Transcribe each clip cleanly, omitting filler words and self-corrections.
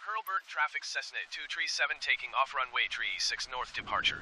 Hurlburt traffic Cessna 237 taking off runway 36 north departure.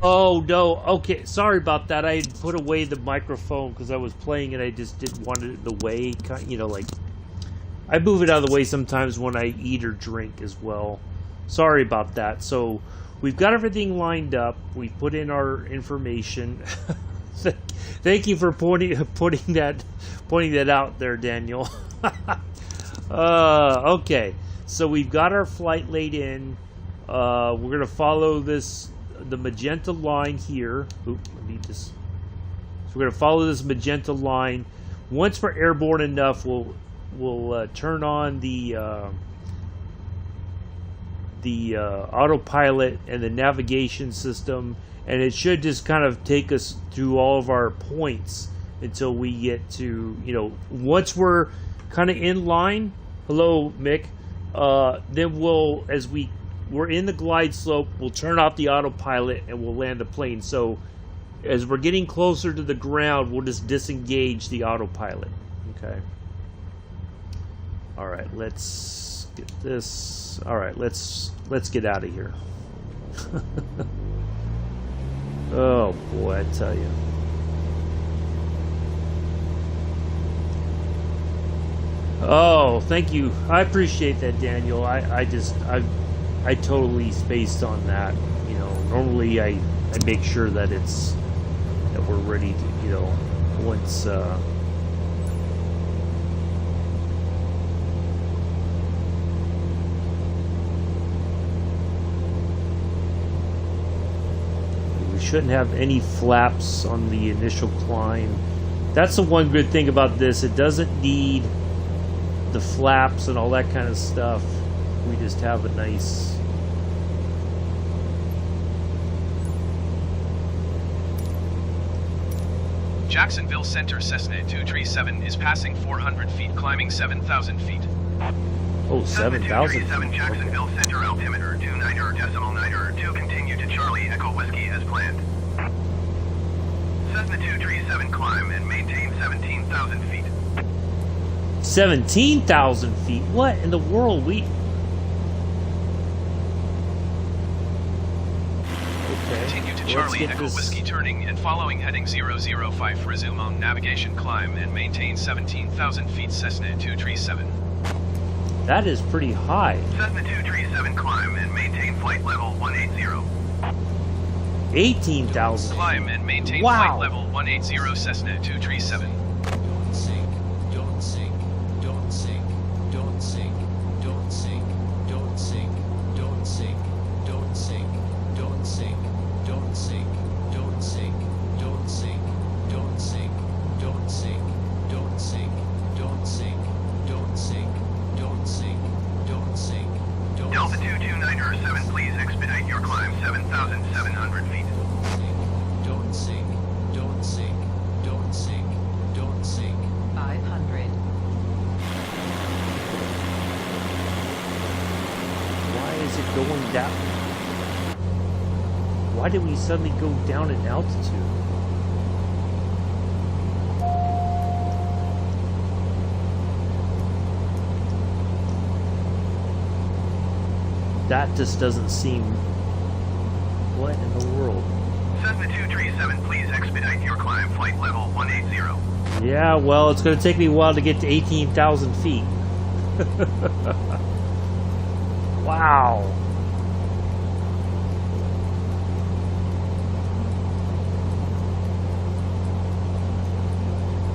Oh no, okay, sorry about that. I had put away the microphone because I was playing and I just didn't want it in the way, you know, like, I move it out of the way sometimes when I eat or drink as well. Sorry about that. So, we've got everything lined up. We put in our information. Thank you for pointing that out there, Daniel. Okay, so we've got our flight laid in. We're going to follow the magenta line here. Oop, let me just. So we're going to follow this magenta line. Once we're airborne enough, we'll turn on the autopilot and the navigation system, and it should just kind of take us through all of our points until we get to, you know, once we're kind of in line. Hello, Mick. Then we're in the glide slope, we'll turn off the autopilot and we'll land the plane. So as we're getting closer to the ground, we'll just disengage the autopilot. Okay. All right, let's get this. All right, let's get out of here. Oh boy, I tell you. Oh, thank you. I appreciate that, Daniel. I totally spaced on that. You know, normally I make sure that we're ready to, you know, once we shouldn't have any flaps on the initial climb. That's the one good thing about this. It doesn't need the flaps and all that kind of stuff. We just have a nice. Jacksonville Center Cessna 237 is passing 400 feet, climbing 7,000 feet. Oh, 7,000. Jacksonville Center altimeter 29.2 continue to Charlie Echo Whiskey as planned. Cessna 237 climb and maintain 17,000 feet. 17,000 feet? What in the world? Continue to Charlie Echo Whiskey turning and following heading 005. Resume on navigation climb and maintain 17,000 feet. Cessna 237. That is pretty high. Cessna 237 climb and maintain flight level 180. 18,000. Climb and maintain wow. Flight level 180. Cessna 237. Don't sink, don't sink, don't sink, don't sink, don't sink, don't sink, don't sink, don't sink, don't sink. Don't sink, don't sink, don't sink, don't sink, don't sink, don't sink, don't sink, don't sink, don't sink, don't sink, don't Delta 229 please expedite your climb 7,700 feet. Don't sink, don't sink, don't sink, don't sink. 500. Why is it going down? Why did we suddenly go down in altitude? that just doesn't seem... What in the world? Cessna 237, please expedite your climb, flight level 180. Yeah, well, it's going to take me a while to get to 18,000 feet. Wow.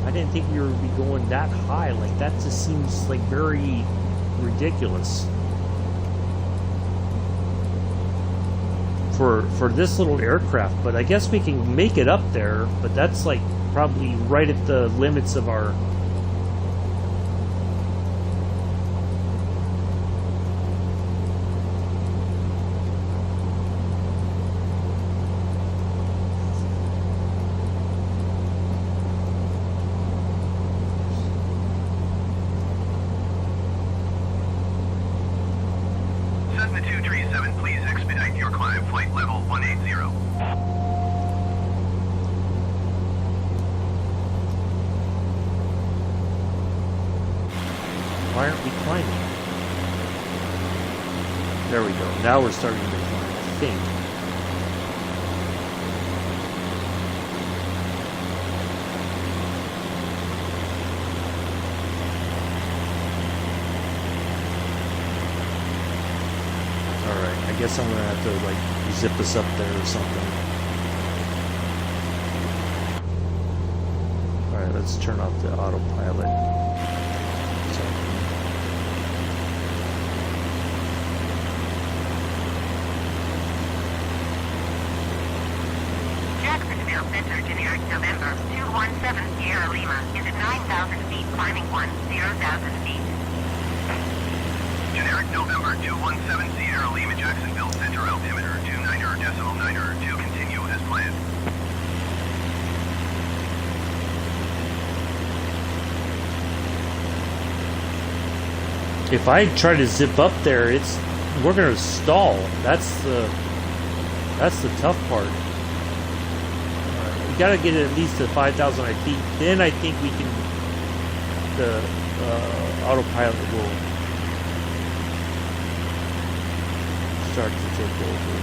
I didn't think we would be going that high. Like, that just seems like very ridiculous. For this little aircraft, but I guess we can make it up there, but that's like probably right at the limits of our... Cessna 237, please expedite your climb, flight level 180. Why aren't we climbing? There we go. Now we're starting to climb, I think. Alright, I guess I'm gonna have to, like, zip us up there or something. Alright, let's turn off the autopilot. Jacksonville Center, generic November 217 Sierra Lima is at 9,000 feet, climbing 10,000 feet. Generic November 217 Sierra Lima, Jacksonville Center, altimeter 29.9 to continue as planned. If I try to zip up there, we're gonna stall. That's the tough part. We gotta get it at least to 5,000 feet. Then I think we can. The autopilot will start to take over.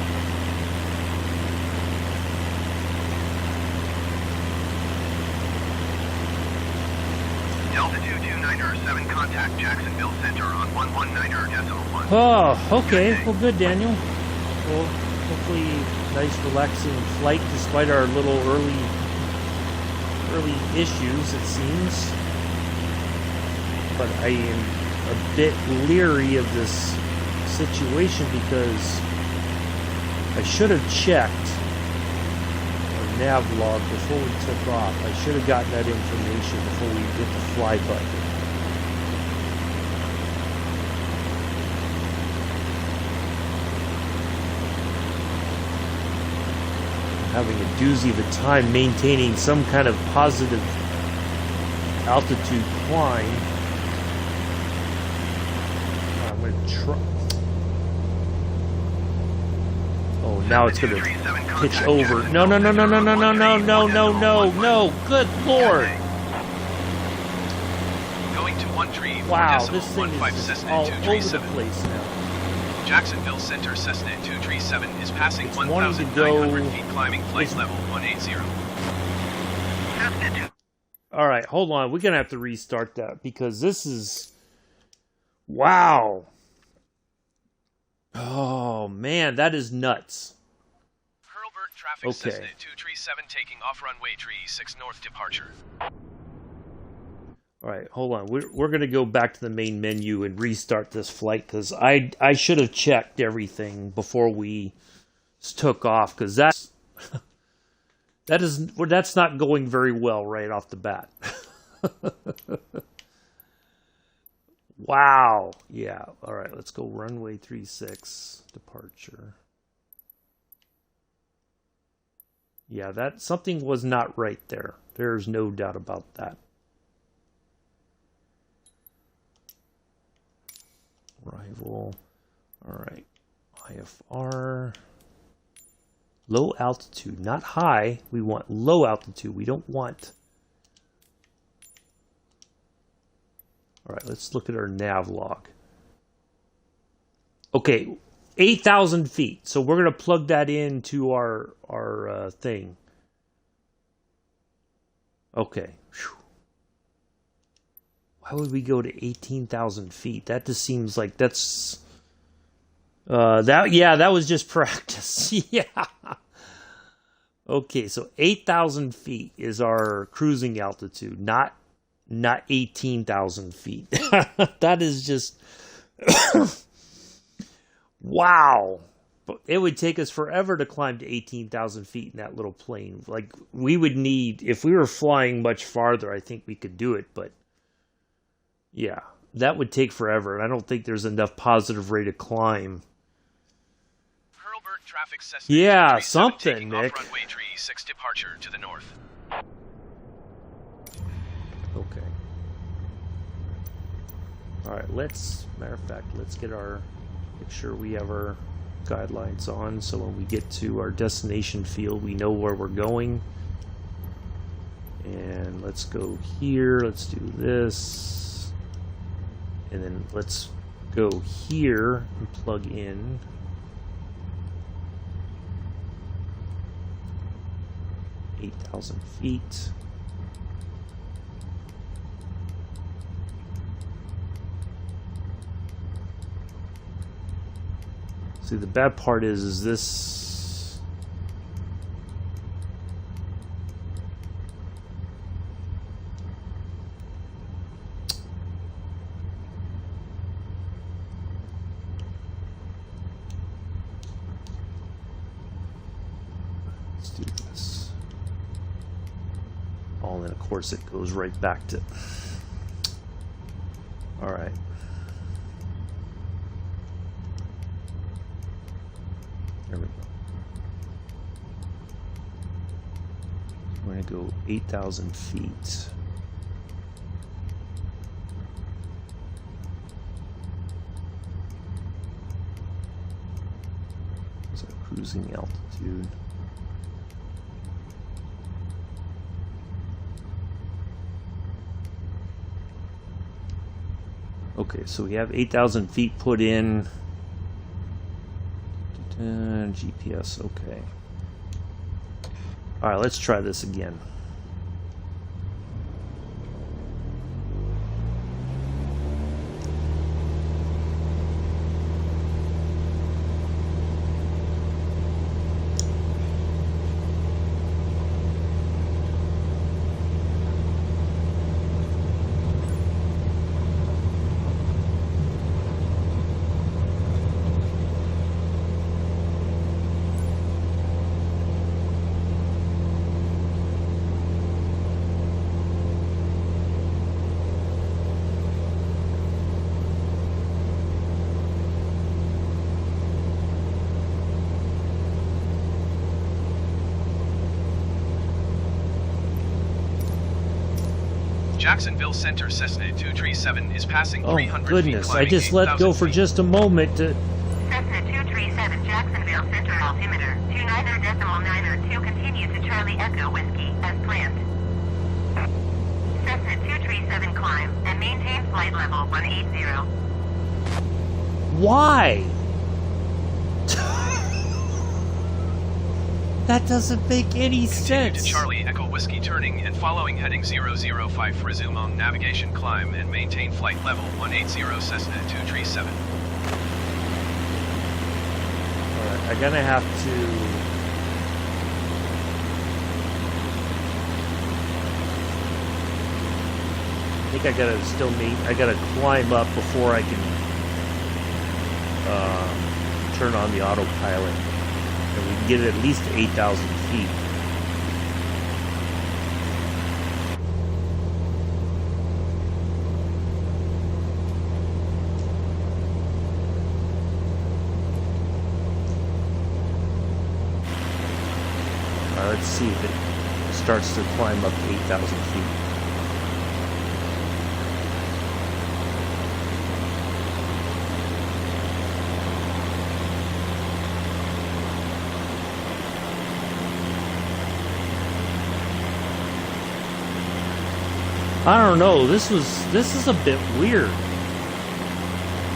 Delta 229 contact Jacksonville Center on 119.1. Oh, okay. Well, good, Daniel. Well, hopefully, nice, relaxing flight despite our little early issues, it seems. But I am a bit leery of this situation because I should have checked our nav log before we took off. I should have gotten that information before we hit the fly button. Having a doozy of a time maintaining some kind of positive altitude climb. I'm going to try. Oh, now it's going to pitch over. No, no, no, no, no, no, no, no, no, no, no, no. Good Lord. Going to 1 tree. Wow, this thing is just all over the place now. Jacksonville Center Cessna 237 is passing It's wanting to 1,900 go- feet, climbing flight level 180. Cessna 2. All right, hold on. We're going to have to restart that because this is... Wow. Oh, man, that is nuts. Hurlburt traffic Okay. Cessna 237 taking off runway 36 north departure. All right, hold on. We're going to go back to the main menu and restart this flight because I should have checked everything before we took off because that's not going very well right off the bat. Wow. Yeah. All right, let's go runway 36 departure. Yeah, that something was not right there. There's no doubt about that. Arrival. All right. IFR. Low altitude, not high. We want low altitude. We don't want... All right, let's look at our nav log. Okay, 8,000 feet. So we're going to plug that into our thing. Okay. Whew. Why would we go to 18,000 feet? That just seems like that's... that was just practice. Yeah. Okay, so 8,000 feet is our cruising altitude, not 18,000 feet. That is just... Wow. But it would take us forever to climb to 18,000 feet in that little plane. Like, we would need... If we were flying much farther, I think we could do it, but... Yeah, that would take forever, and I don't think there's enough positive rate of climb. Hurlburt traffic Cessna Yeah, 237 something, taking Nick. off runway 36 departure to the north. Okay. Alright, matter of fact, let's make sure we have our guidelines on, so when we get to our destination field, we know where we're going. And let's go here, let's do this. And then let's go here and plug in. $8,000 feet. See, the bad part is this... Let's do this. Oh, and then of course it goes right back to... Alright. There we go. We're going to go 8,000 feet. That's our cruising altitude. Okay, so we have 8,000 feet put in. GPS, okay. Alright, let's try this again. Jacksonville Center Cessna 237 is passing Oh 300 goodness, feet, I just let go for feet. just a moment to... Cessna 237 Jacksonville Center altimeter 29.902 continue to Charlie Echo Whiskey as planned. Cessna 237 climb and maintain flight level 180. Why? That doesn't make any Continue sense. to Charlie Echo Whiskey turning and following heading 005 resume on navigation climb and maintain flight level 180 Cessna 237. Alright, I'm gonna have to... I think I gotta climb up before I can turn on the autopilot. And we can get it at least to 8,000 feet. Let's see if it starts to climb up to 8,000 feet. I don't know, this is a bit weird.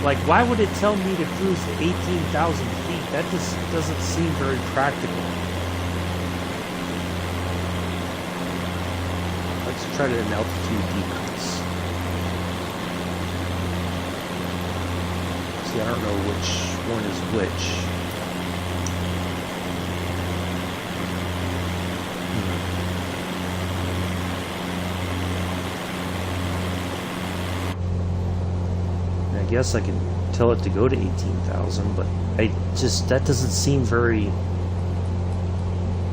Like, why would it tell me to cruise to 18,000 feet? That just doesn't seem very practical. Let's try to an altitude decrease. See, I don't know which one is which. I guess I can tell it to go to 18,000, but that doesn't seem very...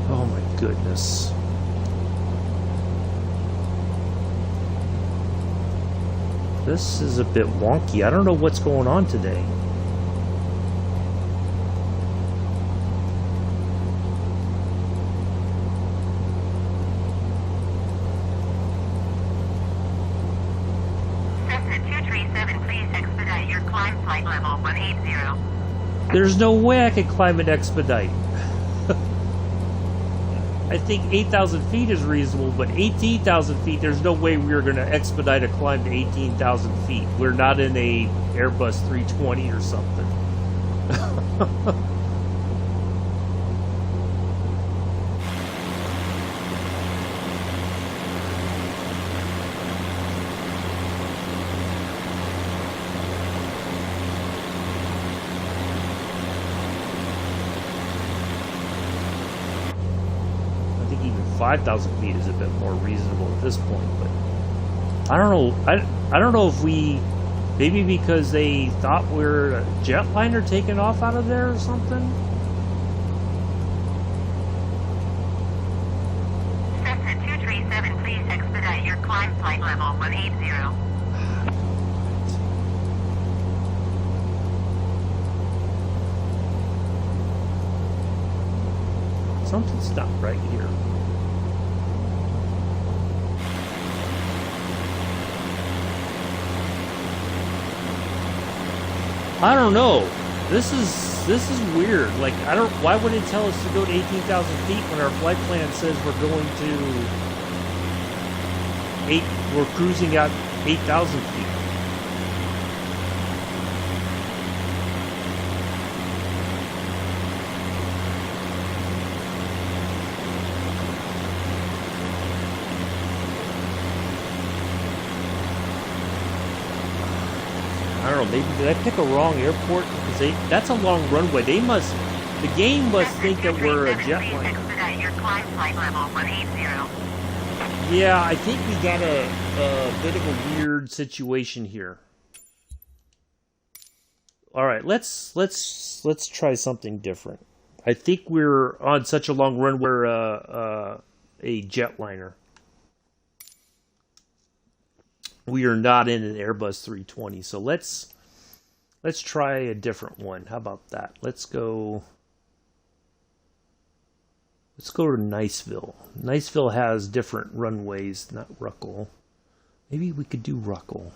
Oh my goodness. This is a bit wonky. I don't know what's going on today. Cessna 237, please expedite your climb flight level 180. There's no way I could climb and expedite. I think 8,000 feet is reasonable, but 18,000 feet, there's no way we're going to expedite a climb to 18,000 feet. We're not in a Airbus 320 or something. I think even 5,000 feet is a bit more reasonable at this point, but I don't know. I don't know if maybe because they thought we're a jetliner taking off out of there or something. Cessna 237, please expedite your climb flight level 180. Something's not right here. I don't know. This is weird. Like, why would it tell us to go to 18,000 feet when our flight plan says we're going to we're cruising at 8,000 feet. I don't know, maybe did I pick a wrong airport? Because that's a long runway. The game must think that we're a jetliner. Yeah, I think we got a bit of a weird situation here. All right, let's try something different. I think we're on such a long run. We're a jetliner. We are not in an Airbus 320, so let's try a different one. How about that? Let's go to Niceville. Niceville has different runways, not Ruckle. Maybe we could do Ruckle.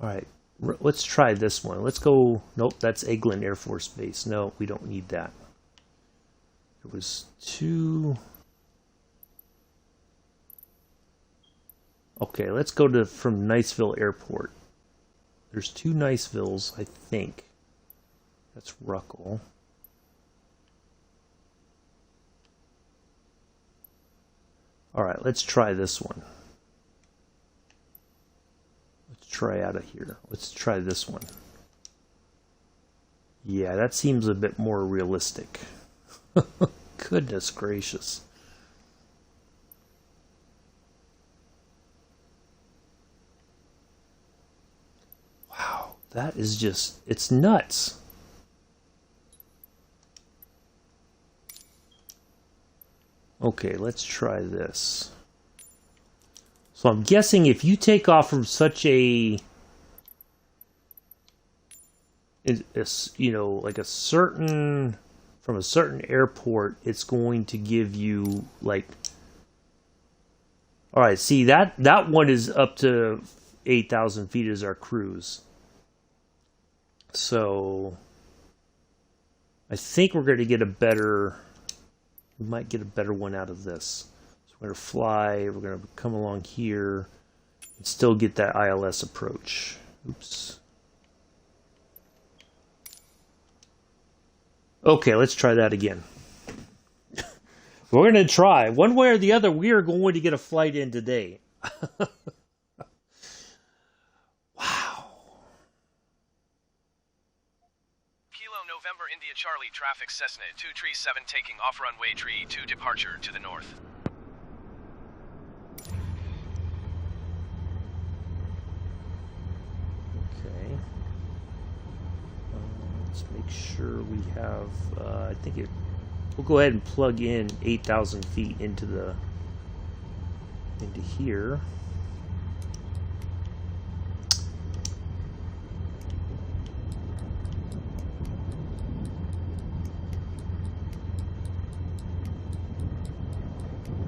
All right, let's try this one. Let's go. Nope, that's Eglin Air Force Base. No, we don't need that. It was two. Okay, let's go from Niceville Airport. There's two Nicevilles, I think. That's Ruckle. All right, let's try this one. Let's try out of here. Let's try this one. Yeah, that seems a bit more realistic. Goodness gracious. Wow, that is just, it's nuts. Okay, let's try this. So I'm guessing if you take off from such a you know, like from a certain airport, it's going to give you like, all right, see that one is up to 8,000 feet as our cruise. So I think we're going to get we might get a better one out of this. So we're going to fly, we're going to come along here, and still get that ILS approach. Oops. Okay, let's try that again. We're going to try. One way or the other, we are going to get a flight in today. Wow. Kilo November India Charlie traffic Cessna 237 taking off runway 32 departure to the north. Okay. Let's make sure we have, I think we'll go ahead and plug in 8,000 feet into here.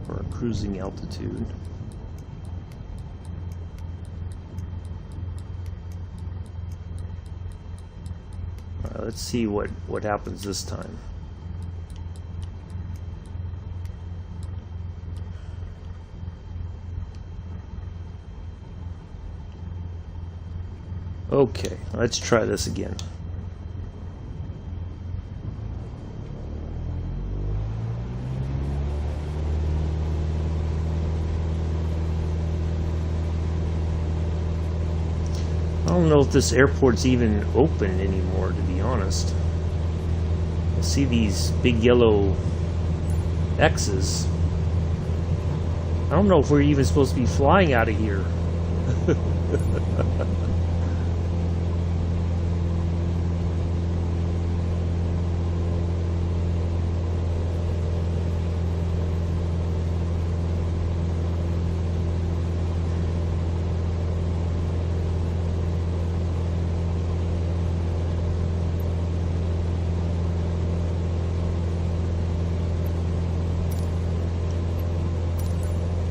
For our cruising altitude. Let's see what happens this time. Okay, let's try this again. I don't know if this airport's even open anymore, to be honest. I see these big yellow X's. I don't know if we're even supposed to be flying out of here.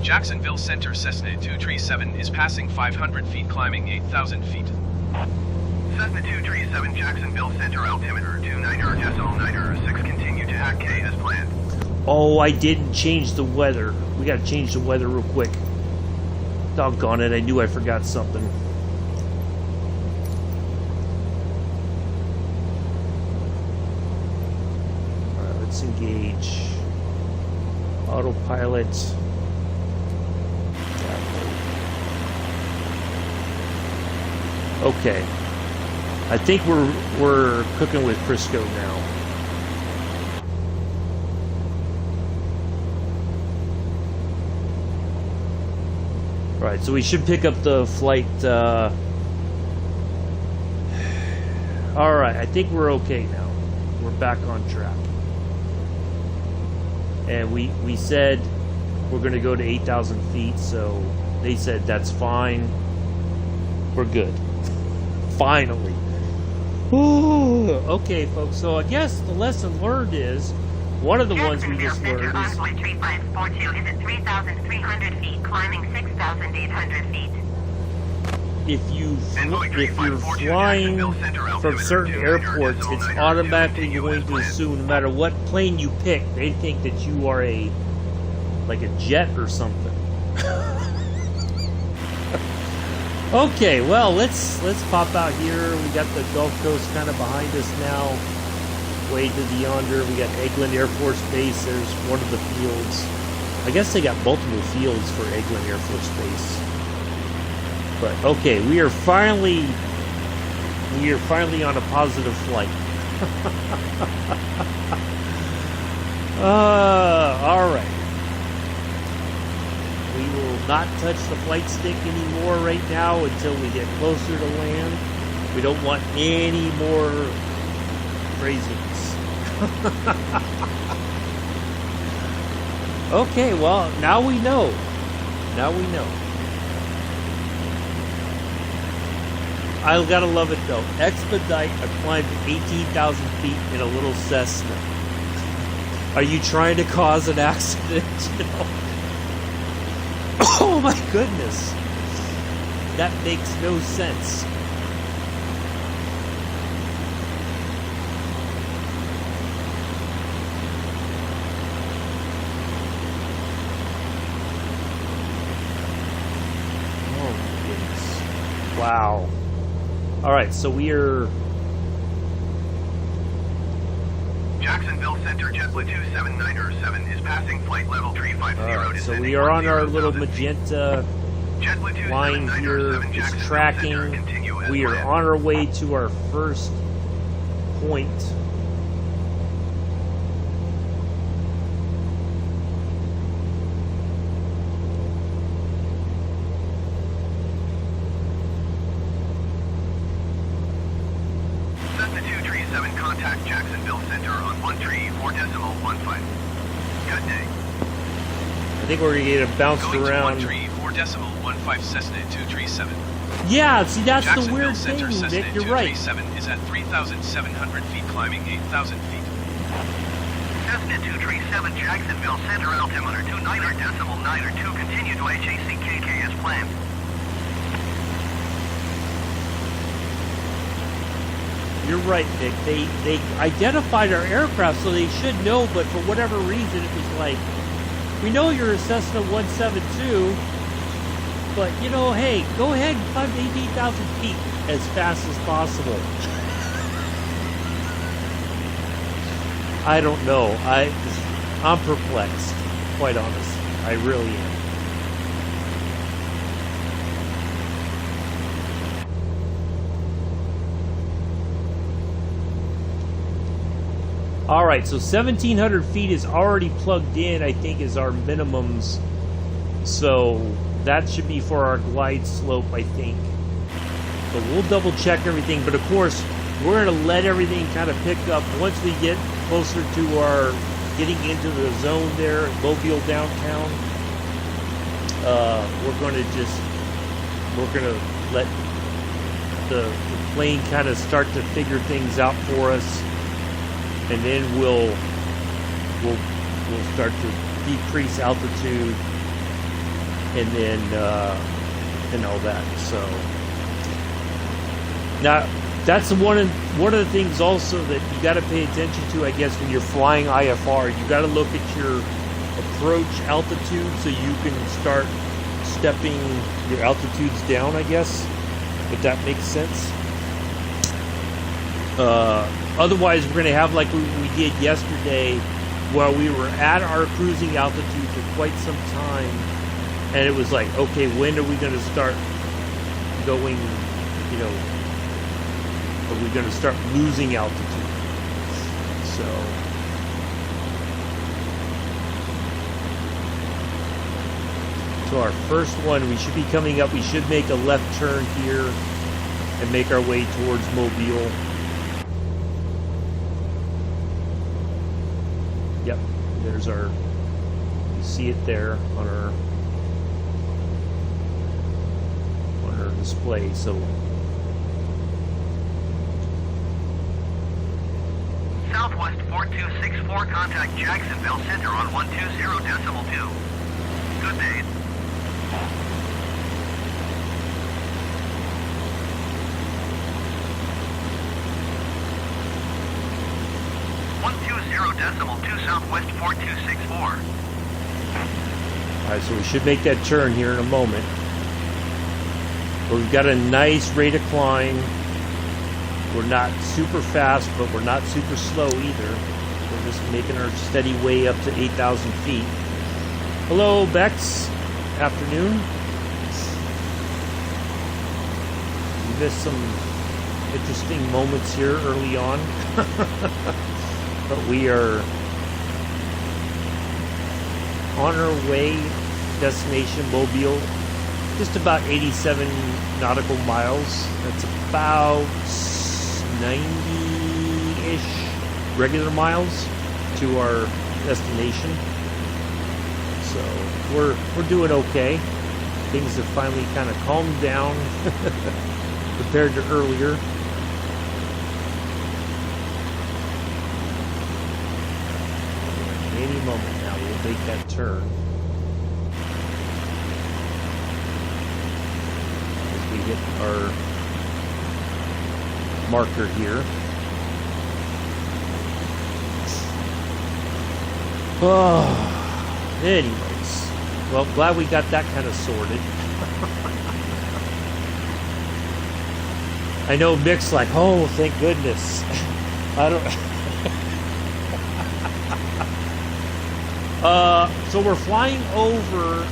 Jacksonville Center Cessna 237 is passing 500 feet, climbing 8,000 feet. Cessna 237 Jacksonville Center altimeter 29.906, continue to HAC K as planned. Oh, I didn't change the weather. We gotta change the weather real quick. Doggone it, I knew I forgot something. Alright, let's engage. Autopilot. Okay. I think we're cooking with Crisco now. Right, so we should pick up the flight. Alright, I think we're okay now. We're back on track. And we said we're going to go to 8,000 feet, so they said that's fine. We're good. Finally. Ooh, okay, folks, so I guess the lesson learned is, one of the ones we just learned is... 3542 is at 3,300 feet, climbing 6,800 feet. If you're flying from certain airports, it's automatically going to assume, no matter what plane you pick, they think that you are like a jet or something. Okay, well, let's pop out here. We got the Gulf Coast kind of behind us now. Way to the yonder, we got Eglin Air Force Base. There's one of the fields. I guess they got multiple fields for Eglin Air Force Base. But okay, we are finally on a positive flight. All right. We will not touch the flight stick anymore right now until we get closer to land. We don't want any more craziness. Okay, well, now we know. Now we know. I gotta love it though. Expedite a climb to 18,000 feet in a little Cessna. Are you trying to cause an accident? You know? Oh my goodness. That makes no sense. Oh Wow. Alright, so we are... Jacksonville Center JetBlue 27907 is passing flight level 350. Alright, so we are on our little magenta line here. It's tracking. We are on our way to our first point. Cessna 237, contact Jacksonville Center on 134.15. Good day. I think we're gonna get it bounced Going around. to 134.15 Cessna 237. Yeah, see, that's the Jacksonville weird thing, Center Cessna Nick. You're right. 237 is at 3,700 feet, climbing 8,000 feet. Cessna 237, Jacksonville Center, altimeter 29.92, continue to HACKK as planned. You're right, Nick. They identified our aircraft, so they should know, but for whatever reason, it was like, we know you're a Cessna 172, but, you know, hey, go ahead and climb 18,000 feet as fast as possible. I don't know. I'm perplexed, quite honest. I really am. All right, so 1,700 feet is already plugged in, I think, is our minimums. So that should be for our glide slope, I think. So we'll double check everything, but of course, we're going to let everything kind of pick up once we get closer to our getting into the zone there at Mobile downtown. We're going to let the plane kind of start to figure things out for us. And then we'll start to decrease altitude, and then and all that. So now that's one of the things also that you got to pay attention to, I guess, when you're flying IFR. You got to look at your approach altitude so you can start stepping your altitudes down, I guess, if that makes sense. Otherwise, we're going to have like we did yesterday, where we were at our cruising altitude for quite some time, and it was like, okay, when are we going to start going, you know, are we going to start losing altitude? So our first one, we should be coming up. We should make a left turn here and make our way towards Mobile. Yep, there's our, you see it there on our display. So Southwest 4264, contact Jacksonville Center on 120.2. Good day. .2 Southwest 4264. Alright, so we should make that turn here in a moment. But we've got a nice rate of climb. We're not super fast, but we're not super slow either. We're just making our steady way up to 8,000 feet. Hello, Bex. Afternoon. We missed some interesting moments here early on. But we are on our way, destination Mobile, just about 87 nautical miles. That's about 90-ish regular miles to our destination. So we're doing okay. Things have finally kind of calmed down compared to earlier. Any moment now we'll make that turn as we hit our marker here. Oh, anyways, well, glad we got that kind of sorted. I know Mick's like, oh, thank goodness. I don't. So we're flying over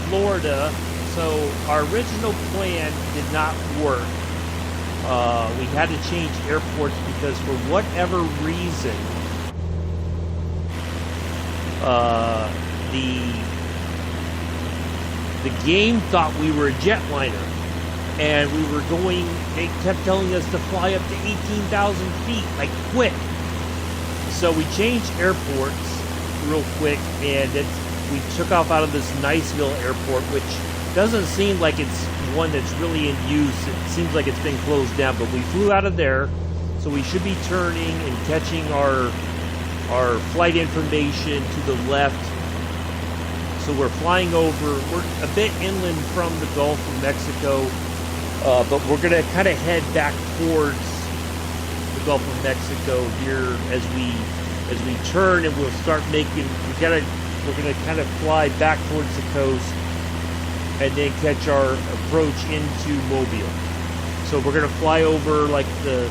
Florida. So our original plan did not work. We had to change airports because for whatever reason, the game thought we were a jetliner, and we were going. They kept telling us to fly up to 18,000 feet, like quick. So we changed airports real quick, and we took off out of this Niceville airport, which doesn't seem like it's one that's really in use. It seems like it's been closed down, but we flew out of there, so we should be turning and catching our flight information to the left. So we're flying over. We're a bit inland from the Gulf of Mexico, but we're going to kind of head back towards the Gulf of Mexico here as we turn, and we'll start making. We're going to kind of fly back towards the coast, and then catch our approach into Mobile. So we're going to fly over like the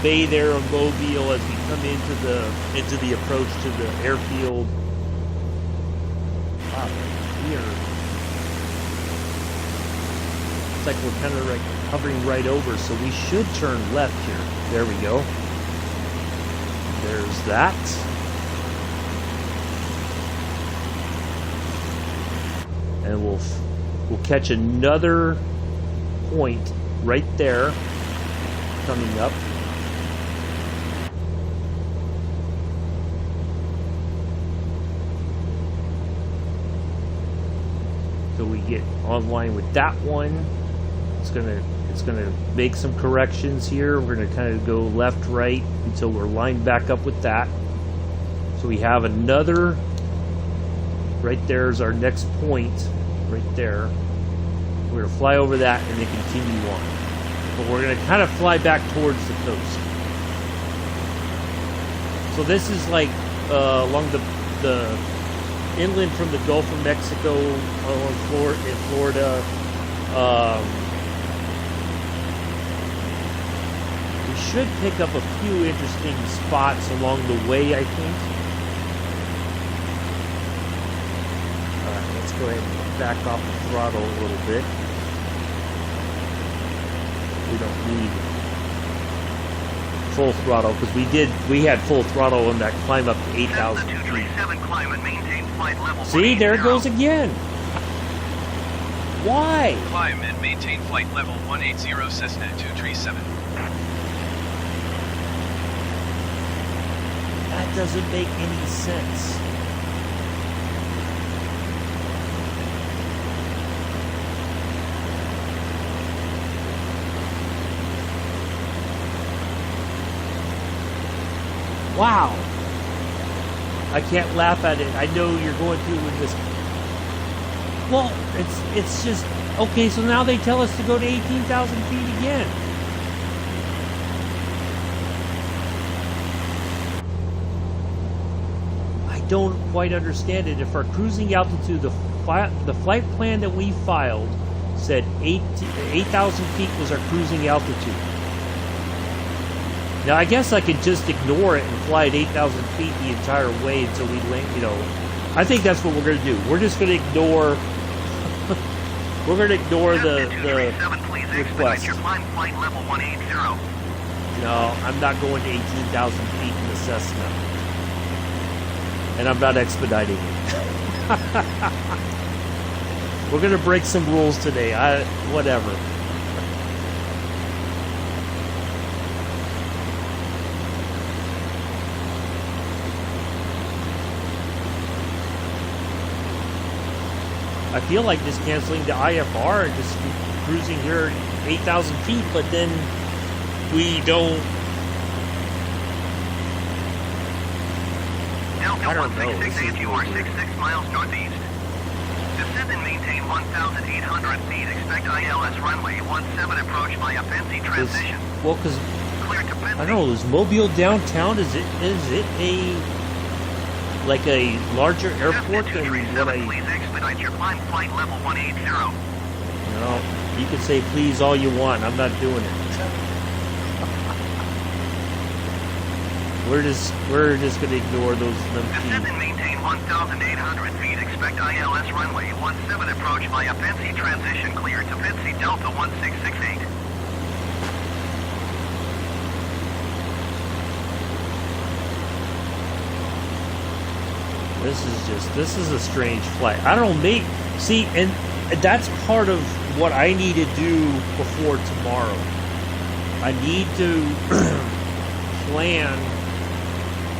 bay there of Mobile as we come into the approach to the airfield. Wow, here. It's like we're kind of like hovering right over, so we should turn left here. There we go. There's that. And we'll catch another point right there coming up. So we get online with that one. It's gonna make some corrections here. We're gonna kind of go left, right until we're lined back up with that. So we have another. Right there's our next point. Right there. We're gonna fly over that and then continue on. But we're gonna kind of fly back towards the coast. So this is like along the inland from the Gulf of Mexico in Florida. We should pick up a few interesting spots along the way, I think. Alright, let's go ahead and back off the throttle a little bit. We don't need full throttle because we had full throttle on that climb up to 8,000 feet. See, there it goes again. Why? Climb and maintain flight level 180 Cessna 237. That doesn't make any sense. Wow. I can't laugh at it. I know you're going through with this. Well, it's just okay, so now they tell us to go to 18,000 feet again. I don't quite understand it. If our cruising altitude, the flight plan that we filed said 8,000 feet was our cruising altitude. Now, I guess I could just ignore it and fly at 8,000 feet the entire way until we land, I think that's what we're going to do. We're just going to ignore... we're going to ignore the request. No, I'm not going to 18,000 feet in the Cessna. And I'm not expediting it. We're going to break some rules today. Whatever. I feel like just canceling the IFR and just cruising here at 8,000 feet, but then we don't. I don't know. 166 you are 66 miles northeast. Descend and maintain 1,800 feet. Expect ILS runway 17 approach via Fancy transition. Well, because I don't know. Is Mobile downtown? Is it like a larger airport than what I? Please expedite your climb flight level 180. No. You can say please all you want. I'm not doing it. We're just gonna ignore those them Descend feet. and maintain 1,800 feet. Expect ILS runway 17 approach via Fancy transition clear to Fancy Delta 1668. This is a strange flight. I don't know, see, and that's part of what I need to do before tomorrow. I need to plan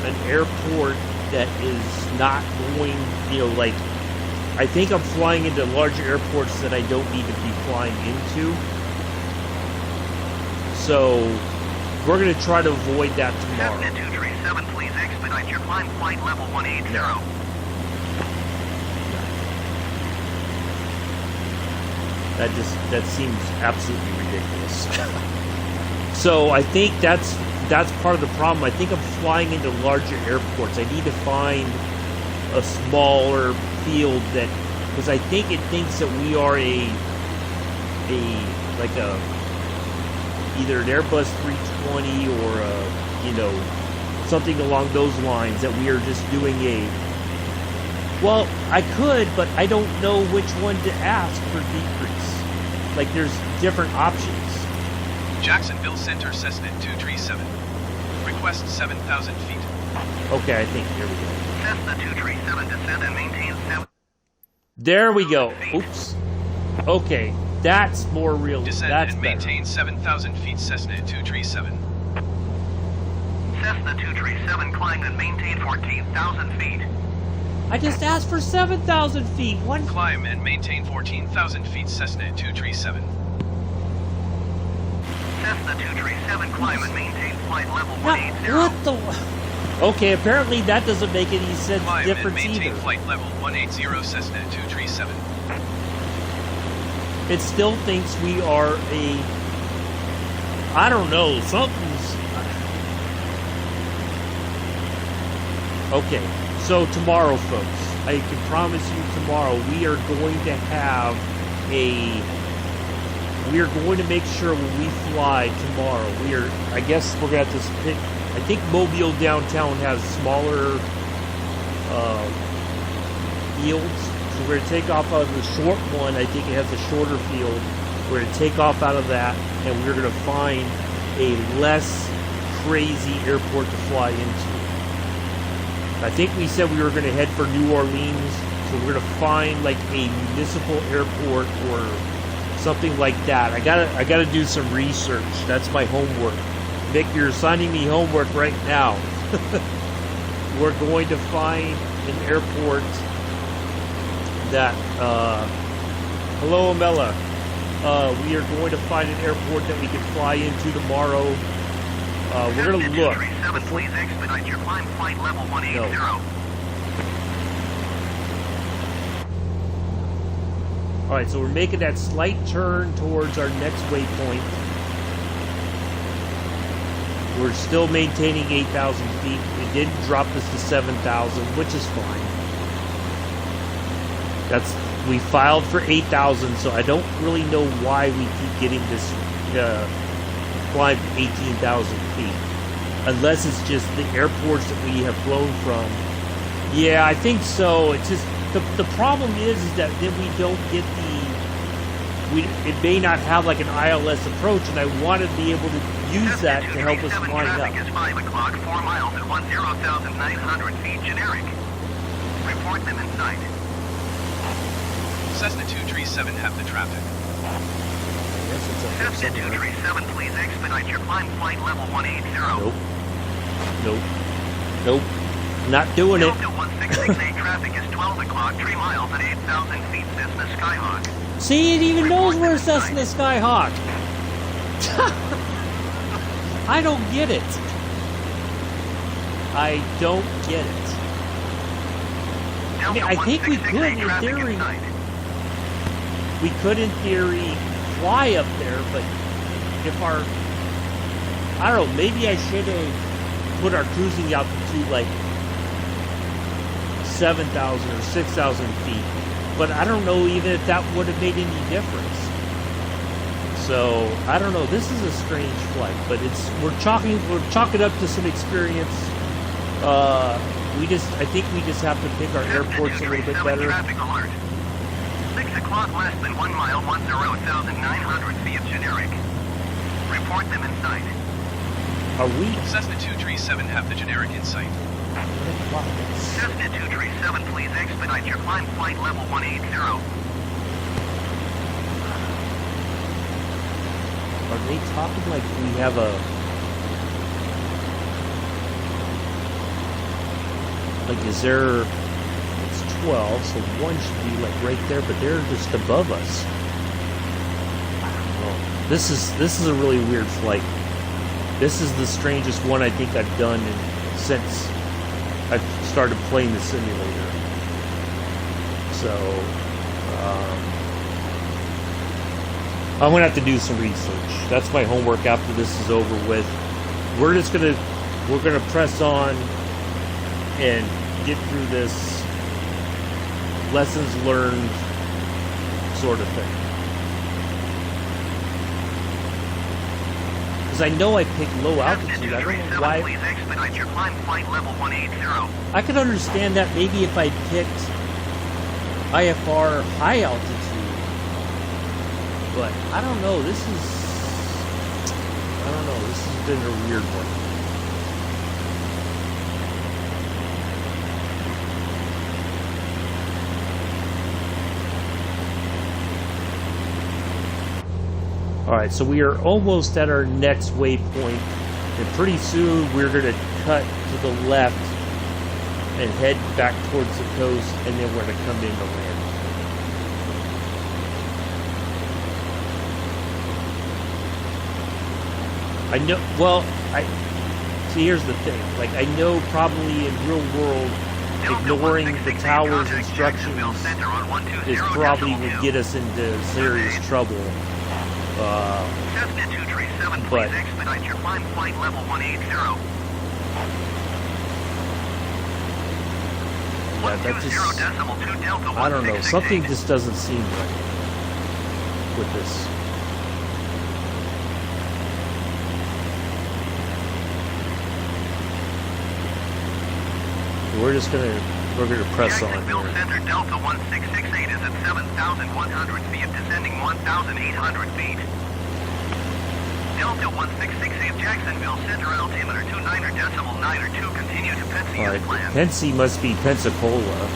an airport that is not going, like, I think I'm flying into larger airports that I don't need to be flying into. So, we're going to try to avoid that tomorrow. Cessna 237, please expedite your climb flight level 180. No. That seems absolutely ridiculous. So I think that's part of the problem. I think I'm flying into larger airports. I need to find a smaller field because I think it thinks that we are either an Airbus 320 or something along those lines, that we are just doing well, I could, but I don't know which one to ask for decrease. Like, there's different options. Jacksonville Center, Cessna 237. Request 7,000 feet. Okay, I think, here we go. Cessna 237, descend and maintain 7. There we go. Oops. Okay, that's more realistic. Descend That's and better. maintain 7,000 feet, Cessna 237. Cessna 237, climb and maintain 14,000 feet. I just asked for 7,000 feet. One. Climb and maintain 14,000 feet, Cessna 237. Cessna 237, climb and maintain flight level 180. What the? Okay, apparently that doesn't make any sense. Climb Difference and maintain either. flight level 180, Cessna 237. It still thinks we are I don't know, something's... Okay, so tomorrow, folks, I can promise you tomorrow, we are going to have we are going to make sure when we fly tomorrow, I guess we're going to have to pick, I think Mobile downtown has smaller fields. So we're going to take off out of the short one. I think it has a shorter field. We're going to take off out of that, and we're going to find a less crazy airport to fly into. I think we said we were going to head for New Orleans, so we're going to find like a municipal airport or something like that. I gotta do some research. That's my homework. Nick, you're assigning me homework right now. We're going to find an airport that, hello, Amela. We are going to find an airport that we can fly into tomorrow. We're going to look. Please expedite your climb flight level 180. No. Alright, so we're making that slight turn towards our next waypoint. We're still maintaining 8,000 feet. It did drop us to 7,000, which is fine. We filed for 8,000, so I don't really know why we keep getting this climb 18,000 feet. Unless it's just the airports that we have flown from. Yeah, I think so. It's just the problem is that then we don't get it may not have like an ILS approach, and I want to be able to use that to help us line up. Traffic is 5 o'clock, 4 miles at 10,900 feet, generic. Report them in sight. Cessna 237 have the traffic. Cessna 237, please expedite your climb flight level 180. Nope. Not doing it. Delta 1668 traffic is 12 o'clock, 3 miles at 8,000 feet, Cessna Skyhawk. See, it even knows we're Cessna Skyhawk. I don't get it. I don't get it. I mean, I think we could, in theory. We could, in theory, fly up there, but if I don't know, maybe I should have put our cruising altitude like 7,000 or 6,000 feet. But I don't know even if that would have made any difference. So I don't know. This is a strange flight, but we're chalking it up to some experience. I think we just have to pick our airports a little bit better. Traffic alert. 6 o'clock less than 1 mile, 10,900 feet generic. Report them in sight. Are we? Cessna 237 have the generic in sight. Cessna 237, please expedite your climb flight level 180. Are they talking like we have a... Like, is there... It's 12, so one should be, like, right there, but they're just above us. I don't know. This is a really weird flight. This is the strangest one I think I've done since I've started playing the simulator. So, I'm gonna have to do some research. That's my homework after this is over with. We're gonna press on and get through this lessons learned sort of thing. Because I know I picked low altitude. I don't know why. Please expedite your climb flight level 180. I could understand that maybe if I picked IFR high altitude. But I don't know. This has been a weird one. Alright, so we are almost at our next waypoint, and pretty soon we're going to cut to the left and head back towards the coast, and then we're going to come in to land. I know, well, see, here's the thing, like, I know probably in real world, ignoring the tower's instructions is probably would get us into serious trouble. Cessna 237, but please expedite your climb flight level 180. Yeah, that just, I don't know, something just doesn't seem right with this. We're gonna press on Jacksonville here. Center Delta 1668 is at 7,100 feet, descending 1,800 feet. Delta 1668 Jacksonville Center altimeter 29.902, continue to Pensacola as Alright, planned. Pensy must be Pensacola.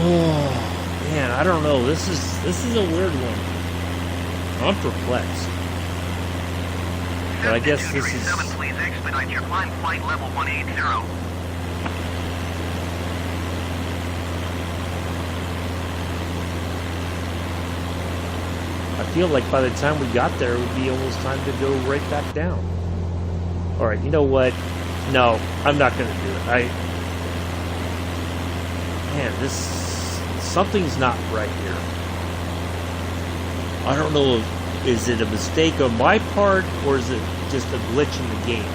Oh man, I don't know. This is a weird one. I'm perplexed. But I guess this is... Please expedite your climb flight level 180. I feel like by the time we got there, it would be almost time to go right back down. Alright, you know what? No, I'm not going to do it. Man, something's not right here. I don't know if, is it a mistake on my part, or is it just a glitch in the game?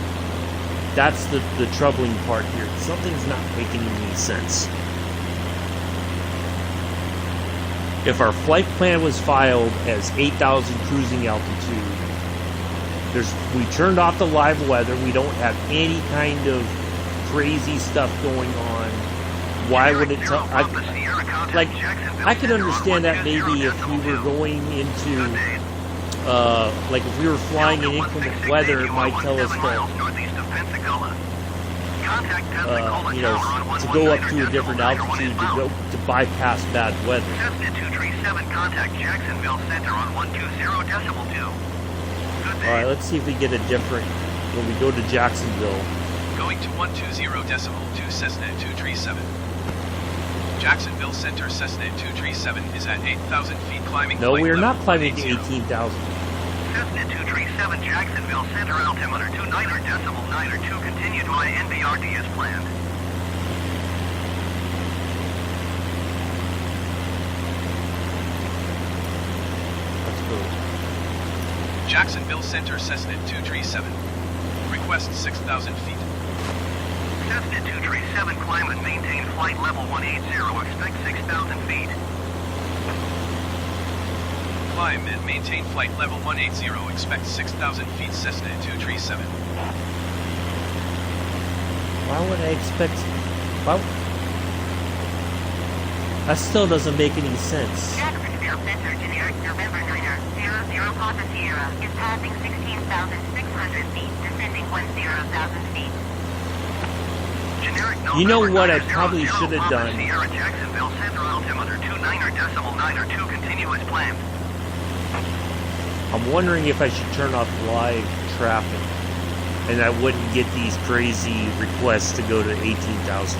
That's the troubling part here. Something's not making any sense. If our flight plan was filed as 8,000 cruising altitude, we turned off the live weather, we don't have any kind of crazy stuff going on. Why would it tell... I could understand that maybe if we were going into, like if we were flying in inclement weather, it might tell us to, you know, to go up to a different altitude to bypass bad weather. Cessna 237, contact Jacksonville Center on 120.2. Alright, let's see if we get a different, when we go to Jacksonville. Going to 120.2 Cessna 237. Jacksonville Center Cessna 237 is at 8,000 feet climbing. No, we are not climbing to 180. 18,000. Cessna 237 Jacksonville Center altimeter 29.902, continue to NVRD as planned. Let's go. Jacksonville Center Cessna 237. Request 6,000 feet. Cessna 237, climb and maintain flight level 180, expect 6,000 feet. Climb and maintain flight level 180, expect 6,000 feet, Cessna 237. Why would I expect... Why... That still doesn't make any sense. Jacksonville Center generic November 9er 00 Papa Sierra is passing 16,600 feet, descending 10,000 feet. Generic You know November what I 9er, probably 00 should have Papa done? Sierra Jacksonville Center altimeter 29er.9er2 continuous planned. I'm wondering if I should turn off live traffic, and I wouldn't get these crazy requests to go to 18,000 feet.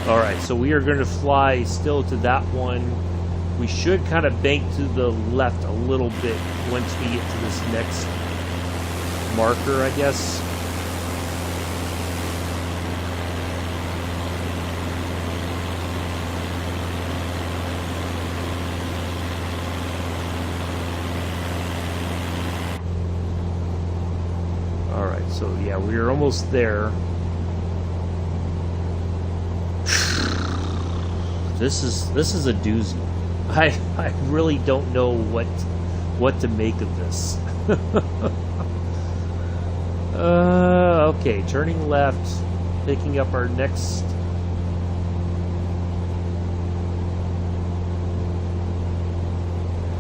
Alright, so we are going to fly still to that one. We should kind of bank to the left a little bit once we get to this next marker, I guess. Alright, so yeah, we are almost there. This is a doozy. I really don't know what to make of this. Okay, turning left, picking up our next.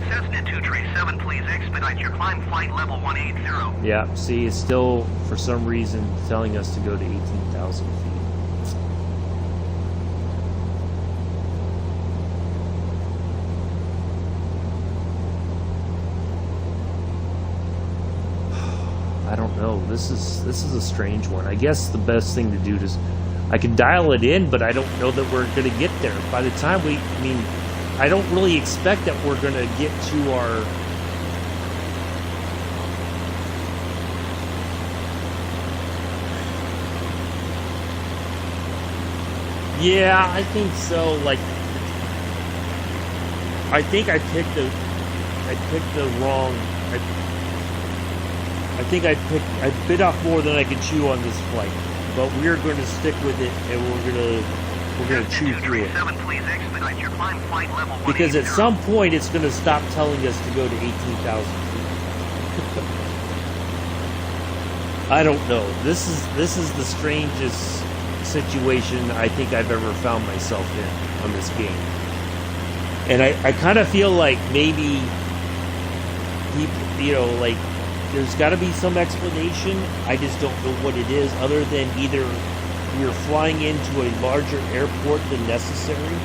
Cessna 237, please expedite your climb flight level 180. Yeah, see, it's still for some reason telling us to go to 18,000 feet. I don't know. This is a strange one. I guess the best thing to do is I can dial it in, but I don't know that we're going to get there. By the time I don't really expect that we're going to get to our... Yeah, I think so. Like, I think I picked the wrong... I think I bit off more than I could chew on this flight, but we're going to stick with it, and we're gonna chew through it. Because at some point, it's going to stop telling us to go to 18,000 feet. I don't know. This is the strangest situation I think I've ever found myself in on this game, and I kind of feel like maybe people, like. There's got to be some explanation. I just don't know what it is, other than either we're flying into a larger airport than necessary.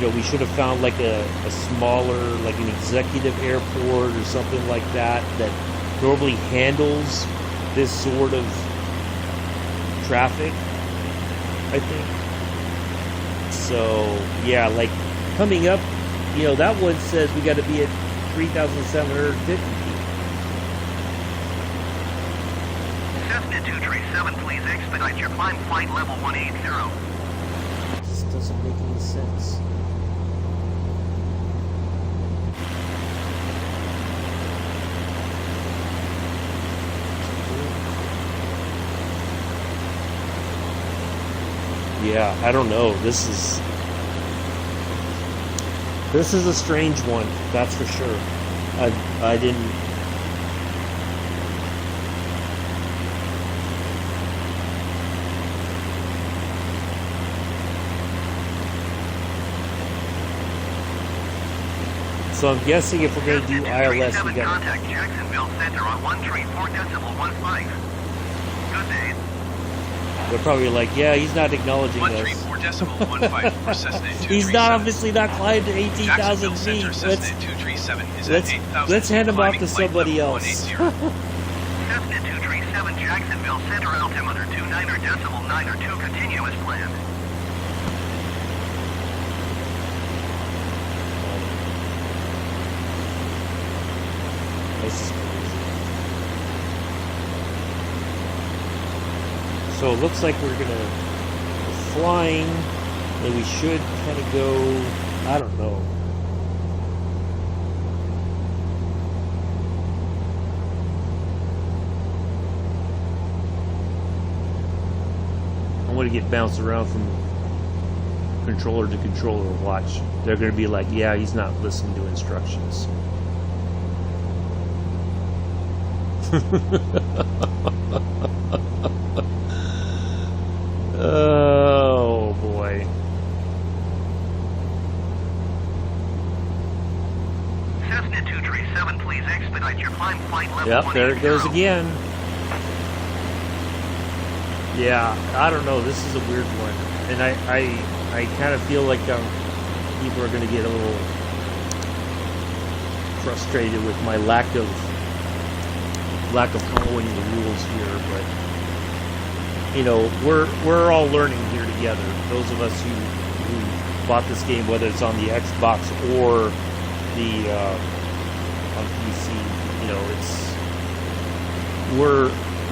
We should have found like a smaller, like an executive airport or something like that normally handles this sort of traffic, I think. So, yeah, like coming up, that one says we got to be at 3,750 feet. Cessna 237, please expedite your climb flight level 180. This doesn't make any sense. Yeah, I don't know. This is a strange one, that's for sure. I didn't. So I'm guessing if we're going to do ILS, we got contact Jacksonville Center on 134.15. Good day. They're probably like, yeah, he's not acknowledging us. 134.15 for Cessna 237. He's not obviously not climbing to 18,000 feet. Let's hand him off to somebody else. Cessna 237 Jacksonville Center altimeter 29er.9er2 continuous plan. This is crazy. So it looks like we're flying, and we should kind of go, I don't know. want to get bounced around from controller to controller. Watch. They're going to be like, yeah, he's not listening to instructions. Oh boy. Cessna 237, please expedite your climb flight level Yep, there it goes 180. again. Yeah, I don't know. This is a weird one, and I kind of feel like people are going to get a little frustrated with my lack of following the rules here. But you know, we're all learning here together. Those of us who bought this game, whether it's on the Xbox or the on PC, you know,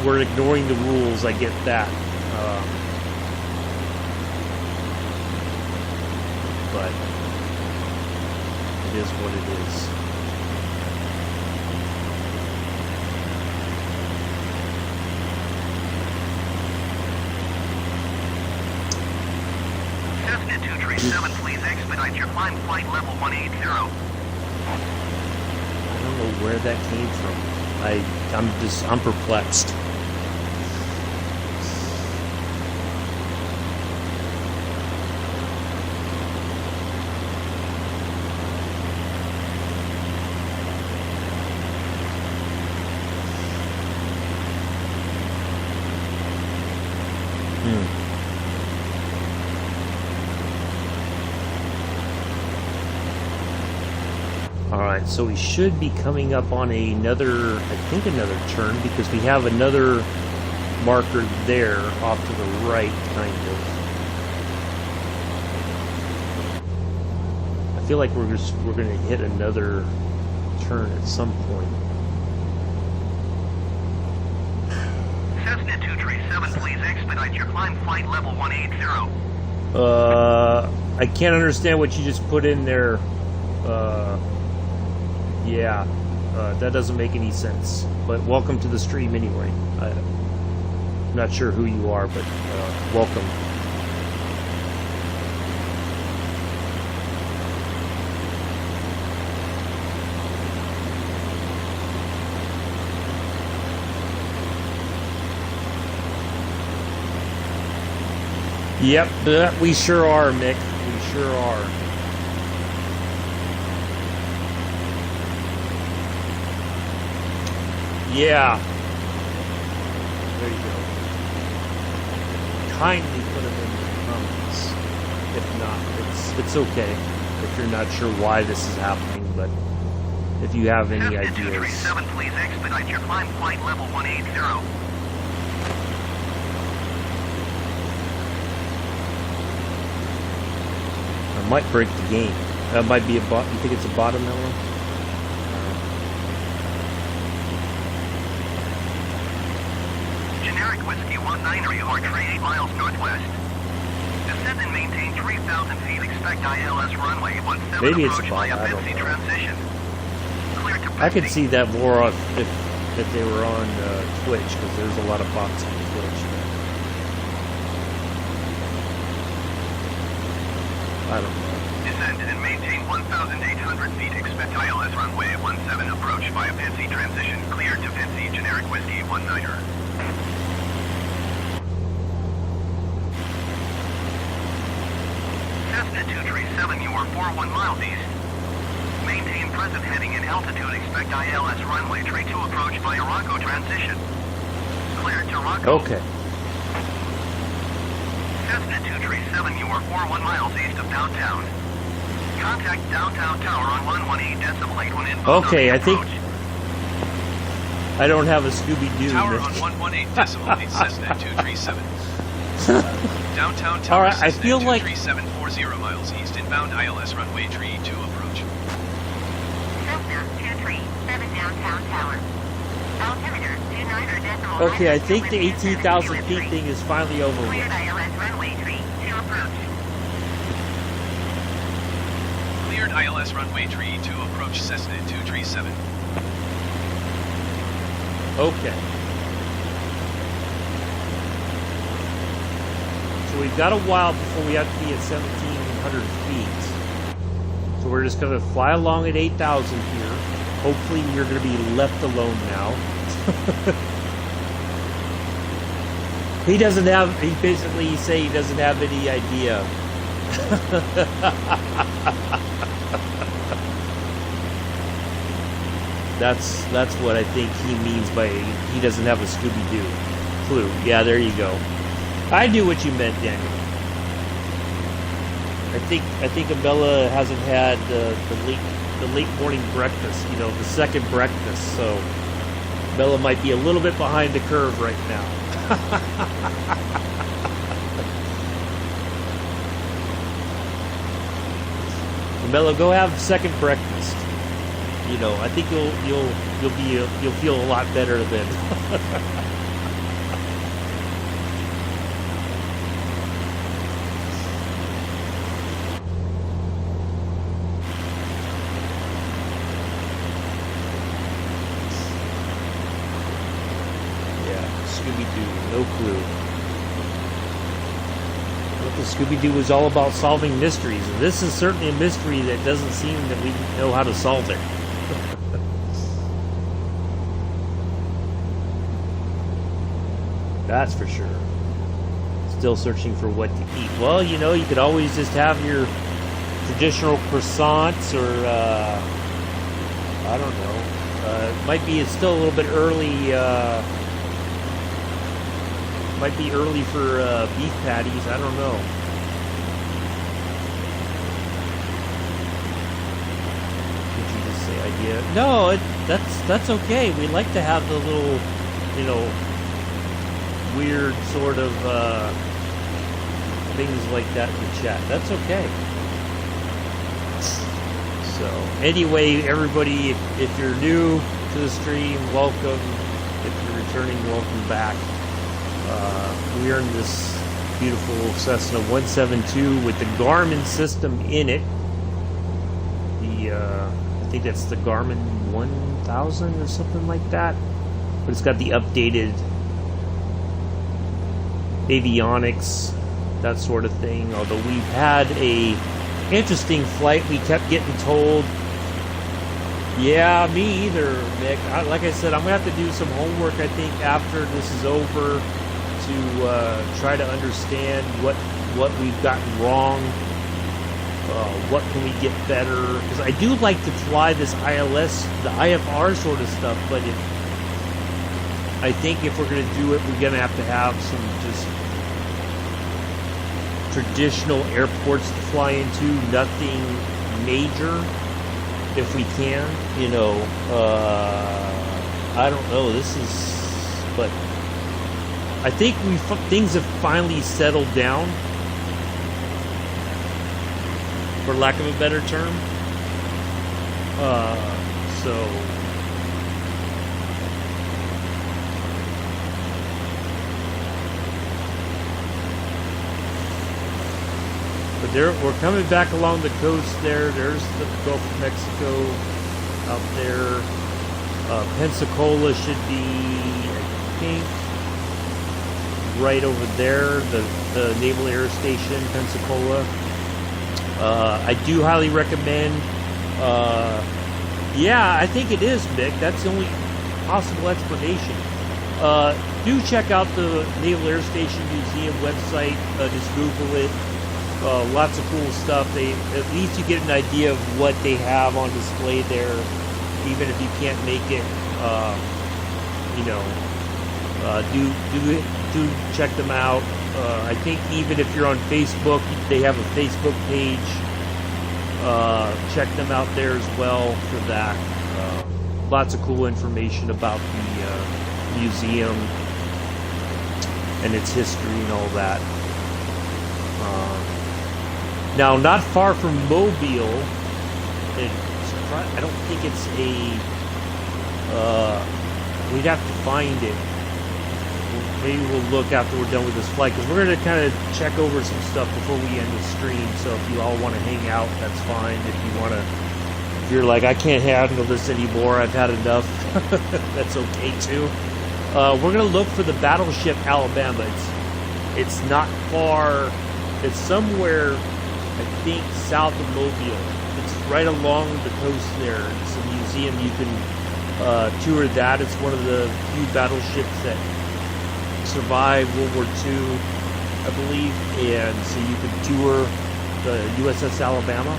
we're ignoring the rules. I get that, but it is what it is. Cessna 237, please expedite your climb flight level 180. I don't know where that came from. I'm perplexed. Alright, so we should be coming up on another turn, because we have another marker there off to the right, kind of. I feel like we're going to hit another turn at some point. Cessna 237, please expedite your climb flight level 180. I can't understand what you just put in there. Yeah, that doesn't make any sense. But welcome to the stream anyway. I'm not sure who you are, but welcome. Yep, we sure are, Mick. We sure are. Yeah. There you go. Kindly put them in the comments. If not, it's okay. If you're not sure why this is happening, but if you have any Cessna ideas. 237, please expedite your climb flight level 180. I might break the game. That might be a bot. You think it's a bottom that one? Generic Whiskey 190 or trade 8 miles northwest. Descend and maintain 3,000 feet. Expect ILS runway 17 Maybe it's a approach by bot, I don't Pepsi know. transition. Clear to I could Pepsi. see that more if they were on Twitch, because there's a lot of bots on Twitch. I don't know. Descend and maintain 1,800 feet. Expect ILS runway 17 approach via Pepsi transition. Clear to Pepsi. Generic Whiskey 190. Cessna 237, you are 41 miles east. Maintain present heading and altitude. Expect ILS runway 32 approach via Rocco transition. Clear to Rocco. Okay. Cessna 237, you are 41 miles east of downtown. Contact downtown tower on 118.8 when inbound. Okay, on I the think approach. I don't have a Scooby-Doo. Tower Mick. on 118.8 Cessna 237. Downtown tower. All right, I Cessna feel like 237, 40 miles east inbound ILS runway 32 approach. Cessna 237 downtown tower. Altimeter 29.9. okay. I think the 18,000 feet thing is finally over Cleared with. ILS runway 32 approach. Cleared ILS runway 32 approach Cessna 237. Okay. So we've got a while before we have to be at 1,700 feet. So we're just going to fly along at 8,000 here. Hopefully you're going to be left alone now. He doesn't have, he basically say he doesn't have any idea. That's what I think he means by he doesn't have a Scooby-Doo clue. Yeah, there you go. I knew what you meant, Daniel. I think Abella hasn't had the late morning breakfast, you know, the second breakfast, so Bella might be a little bit behind the curve right now. Bella, go have second breakfast. You know, I think you'll feel a lot better then. Scooby-Doo, no clue. What the Scooby-Doo was all about, solving mysteries. And this is certainly a mystery that doesn't seem that we know how to solve it. That's for sure. Still searching for what to eat. Well, you know, you could always just have your traditional croissants or, I don't know. It might be, it's still a little bit early, might be early for beef patties. I don't know. Did you just say idea? No, that's okay. We like to have the little, you know, weird sort of things like that in the chat. That's okay. So anyway, everybody, if you're new to the stream, welcome. If you're returning, welcome back. We are in this beautiful Cessna 172 with the Garmin system in it. I think that's the Garmin 1000 or something like that. But it's got the updated avionics, that sort of thing. Although we've had a interesting flight, we kept getting told. Yeah, me either, Nick. Like I said, I'm gonna have to do some homework, I think, after this is over, to try to understand what we've gotten wrong, what can we get better, because I do like to fly this ILS, the IFR sort of stuff, but I think if we're going to do it, we're going to have some just traditional airports to fly into, nothing major, if we can, you know. I don't know, but I think things have finally settled down, for lack of a better term. But we're coming back along the coast there. There's the Gulf of Mexico out there. Pensacola should be, I think, right over there, the Naval Air Station, Pensacola. I do highly recommend, yeah, I think it is, Mick. That's the only possible explanation. Do check out the Naval Air Station Museum website. Just Google it. Lots of cool stuff. At least you get an idea of what they have on display there, even if you can't make it. You know, do check them out. I think even if you're on Facebook, they have a Facebook page. Check them out there as well for that. Lots of cool information about the museum and its history and all that. Now, not far from Mobile, I don't think it's we'd have to find it. Maybe we'll look after we're done with this flight, because we're going to kind of check over some stuff before we end the stream. So if you all want to hang out, that's fine. If you're like, I can't handle this anymore, I've had enough, that's okay too. We're going to look for the battleship Alabama. It's not far. It's somewhere, I think, south of Mobile. It's right along the coast there. It's a museum. You can tour that. It's one of the few battleships that survived World War II, I believe. And so you can tour the USS Alabama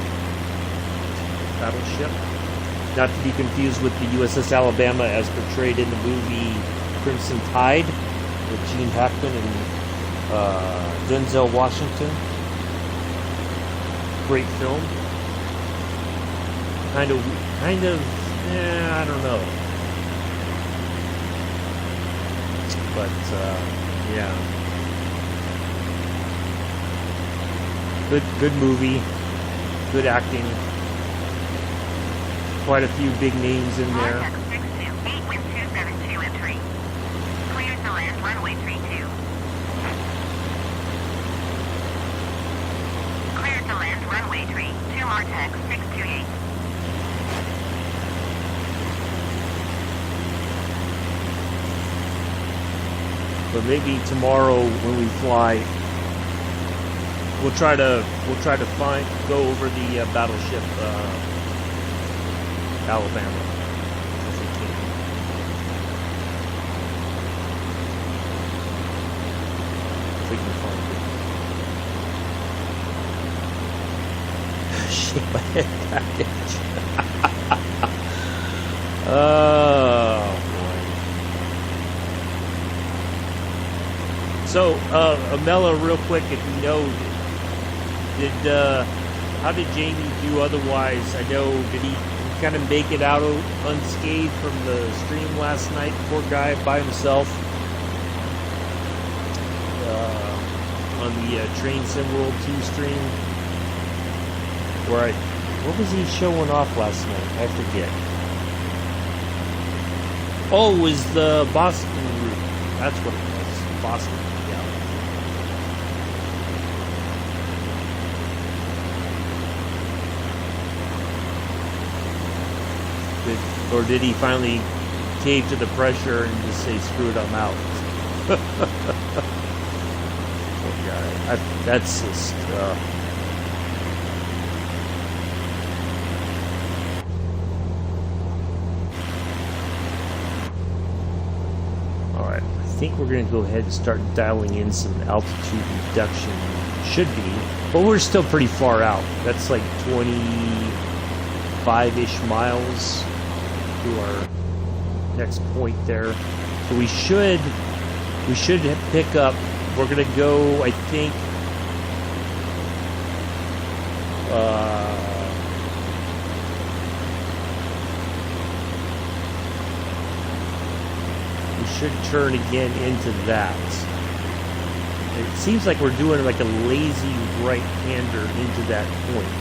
battleship. Not to be confused with the USS Alabama as portrayed in the movie Crimson Tide with Gene Hackman and Denzel Washington. Great film. Kind of, I don't know. But, yeah. Good movie. Good acting. Quite a few big names in there. Contact 628, wind 272 entry. Clear to land runway 32. Clear to land runway 32, Martex 628. But maybe tomorrow when we fly, we'll try to go over the battleship Alabama if we can. If we can find it. Shit, my head package. Oh boy. So, Amela, real quick, if you know, how did Jamie do otherwise? I know, did he kind of make it out unscathed from the stream last night? Poor guy by himself on the Train Sim World 2 stream. Where what was he showing off last night? I forget. Oh, it was the Boston route. That's what it was. Boston. Or did he finally cave to the pressure and just say, screw it, I'm out? Poor guy. That's just... Alright, I think we're going to go ahead and start dialing in some altitude reduction. Should be. But we're still pretty far out. That's like 25-ish miles to our next point there. So we should pick up. We're gonna go, I think, we should turn again into that. It seems like we're doing like a lazy right-hander into that point.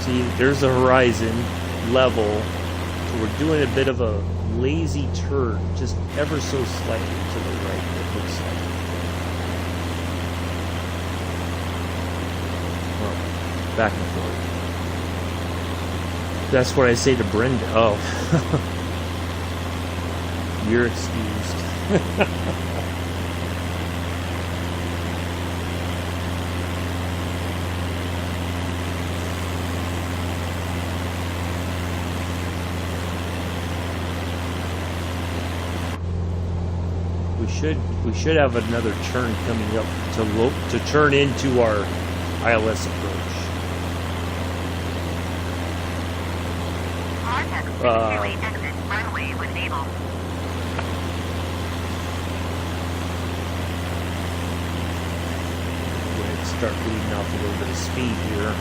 See, there's the horizon level, so we're doing a bit of a lazy turn, just ever so slightly to the right, it looks like. Well, back and forth. That's what I say to Brenda. Oh. You're excused. We should have another turn coming up to turn into our ILS approach. Exit runway when able. Go ahead and start leading off a little bit of speed here.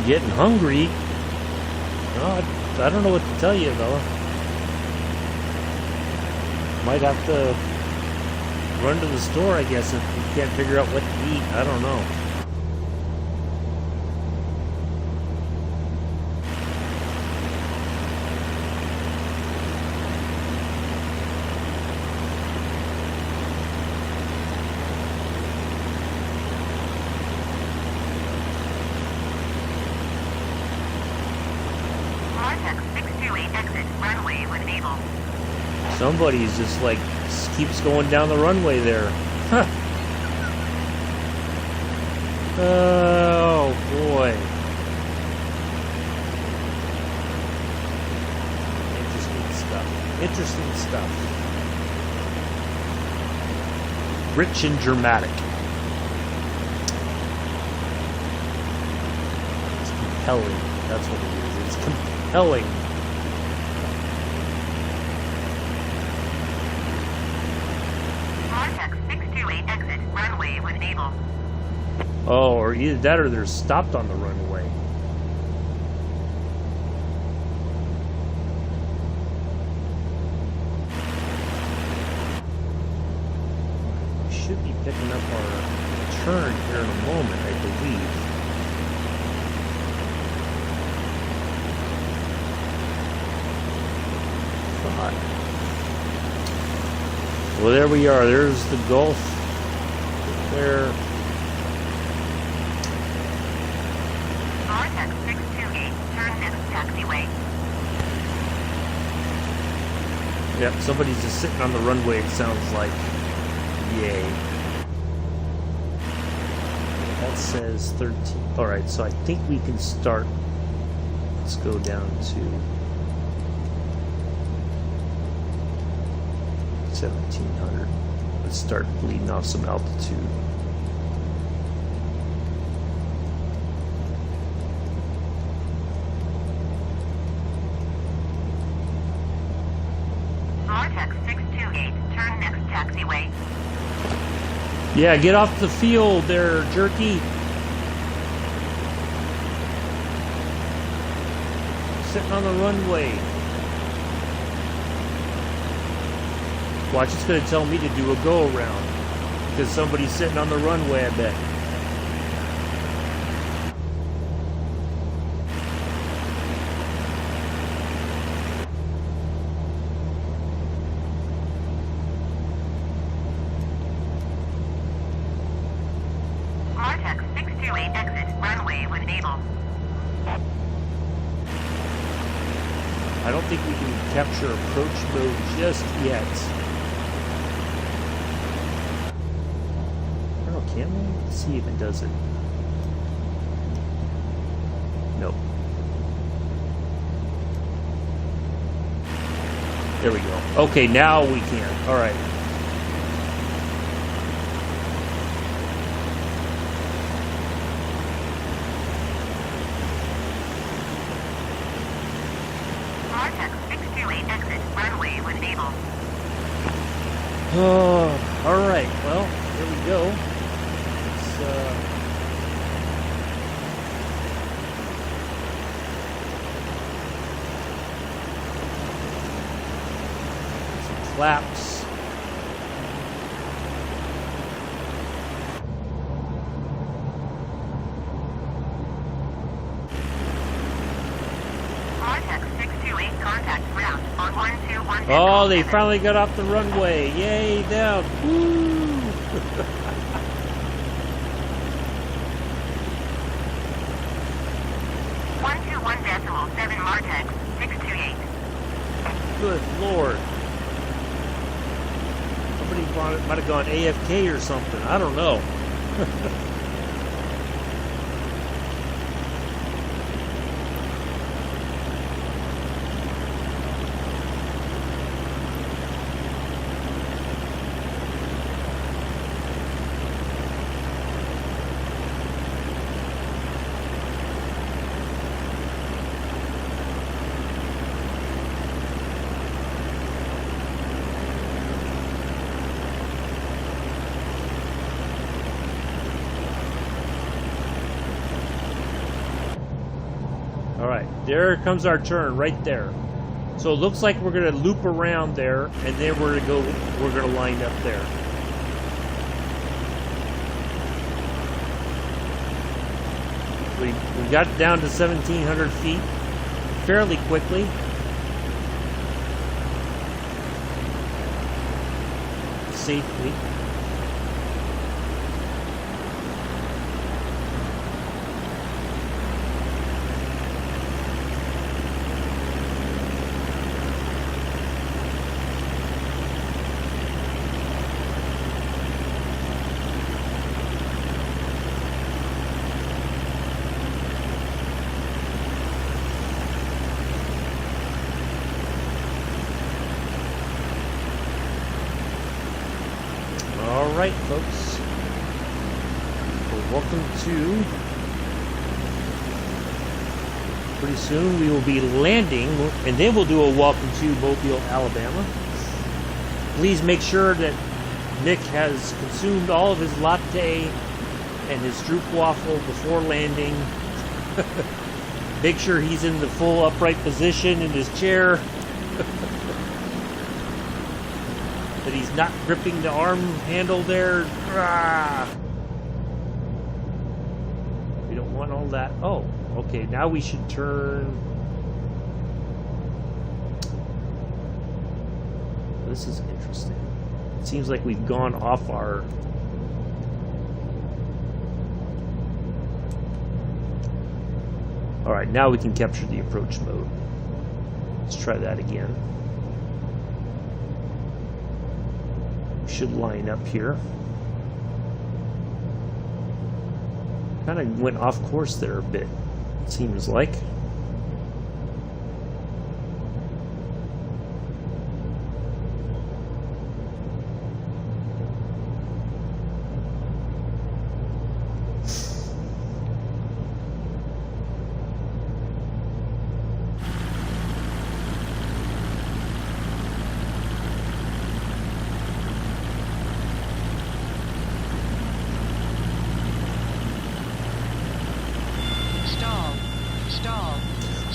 Getting hungry. No, I don't know what to tell you, though. Might have to run to the store, I guess, if you can't figure out what to eat. I don't know. Somebody's just like keeps going down the runway there. Huh. Oh boy. Interesting stuff. Interesting stuff. Rich and dramatic. It's compelling. That's what it is. It's compelling. Oh, or either that or they're stopped on the runway. We should be picking up our turn here in a moment, I believe. Well, there we are. There's the Gulf. There. Yep, somebody's just sitting on the runway, it sounds like. Yay. That says 13. Alright, so I think we can start. Let's go down to 1700. Let's start bleeding off some altitude. Yeah, get off the field there, jerky. Sitting on the runway. Watch, it's going to tell me to do a go-around. Because somebody's sitting on the runway, I bet. I don't think we can capture approach mode just yet. I don't know, can we? Let's see if it does it. Nope. There we go. Okay, now we can. Alright. Oh, all right. Well, here we go. Some claps. Oh, they finally got off the runway. Yay, them. Woo! 121.7 Martex 628. Good Lord. Somebody might have gone AFK or something. I don't know. Alright, there comes our turn right there. So it looks like we're gonna loop around there and then we're gonna line up there. We got down to 1,700 feet fairly quickly. Safely. Alright, folks. Well, welcome to... Pretty soon we will be landing, and then we'll do a welcome to Mobile, Alabama. Please make sure that Nick has consumed all of his latte and his stroopwafel before landing. Make sure he's in the full upright position in his chair. That he's not gripping the arm handle there. We don't want all that. Oh, okay. Now we should turn. This is interesting. It seems like we've gone off our... Alright, now we can capture the approach mode. Let's try that again. Should line up here. Kind of went off course there a bit, it seems like.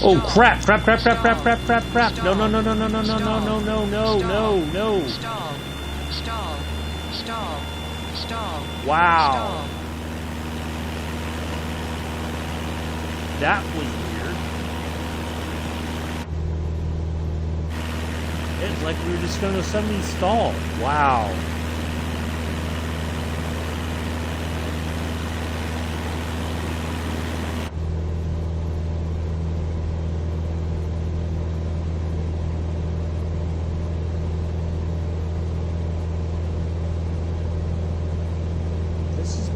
Oh crap, crap, crap, crap, crap, crap, crap, crap. No, no, no, no, no, no, no, no, no, no, no, no, no. Stall. Stall. Stall. Stall. Wow. That was weird. It's like we were just gonna suddenly stall. Wow.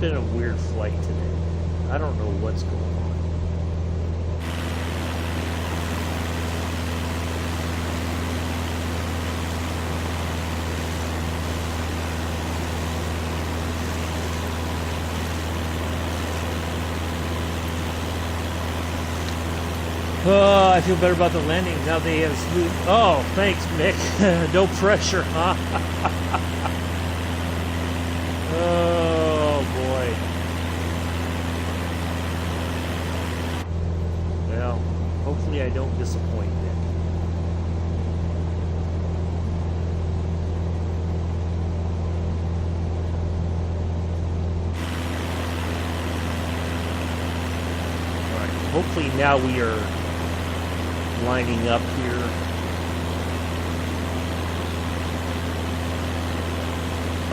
Been a weird flight today. I don't know what's going on. I feel better about the landing now. They have smooth. Oh, thanks, Mick. No pressure, huh? Oh boy. Well, hopefully I don't disappoint Nick. Alright, hopefully now we are lining up here.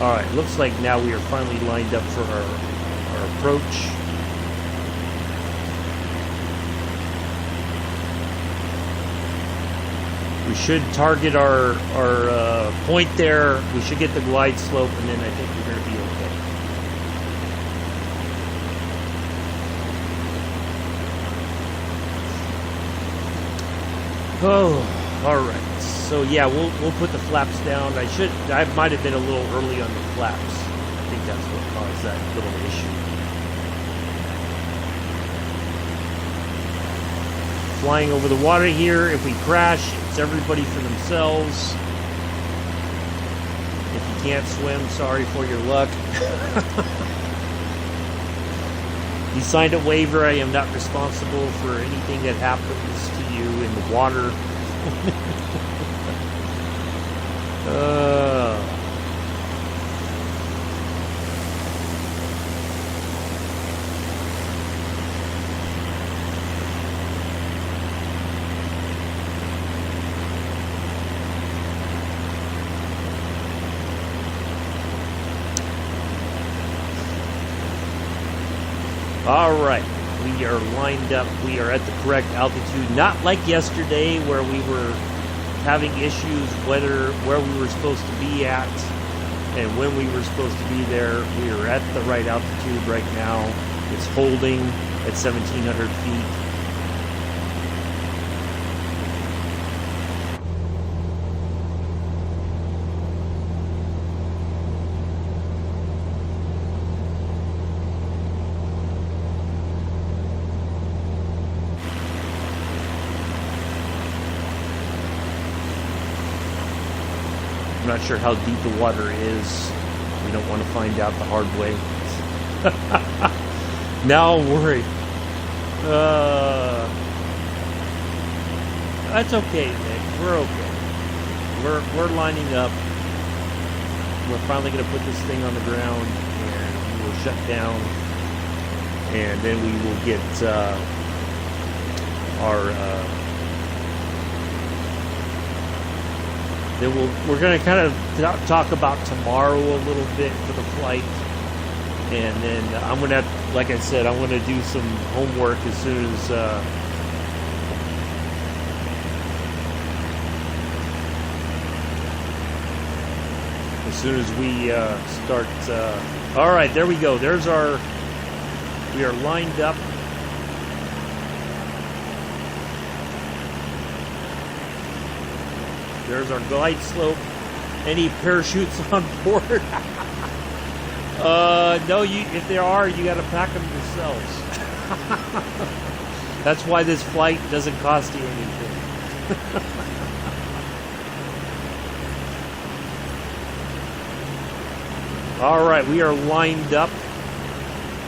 Alright, looks like now we are finally lined up for our approach. We should target our point there. We should get the glide slope, and then I think we're going to be okay. Oh, alright. So yeah, we'll put the flaps down. I might have been a little early on the flaps. I think that's what caused that little issue. Flying over the water here. If we crash, it's everybody for themselves. If you can't swim, sorry for your luck. You signed a waiver. I am not responsible for anything that happens to you in the water. All right, we are lined up. We are at the correct altitude. Not like yesterday where we were having issues where we were supposed to be at and when we were supposed to be there. We are at the right altitude right now. It's holding at 1,700 feet. I'm not sure how deep the water is. We don't want to find out the hard way. Now I'm worried. That's okay, Nick. We're okay. We're lining up. We're finally going to put this thing on the ground, and we will shut down, and then we will get our. Then we're going to kind of talk about tomorrow a little bit for the flight, and then I'm going to, like I said, I'm going to do some homework as soon as we start. All right, there we go. There's our. We are lined up. There's our glide slope. Any parachutes on board? No. If there are, you got to pack them yourselves. That's why this flight doesn't cost you anything. All right, we are lined up.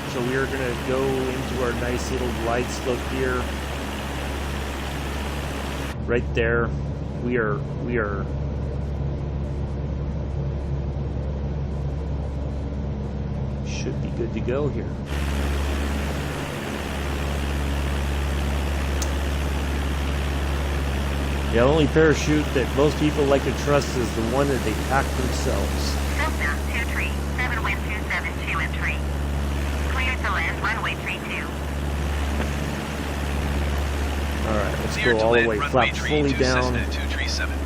So we are going to go into our nice little glide slope here. Right there. We are should be good to go here. The only parachute that most people like to trust is the one that they pack themselves. Cessna 237, wind 272 and 3. Cleared to land runway 32. All right, let's Cleared go to all the land way, runway flap fully 32, down. Cessna 237.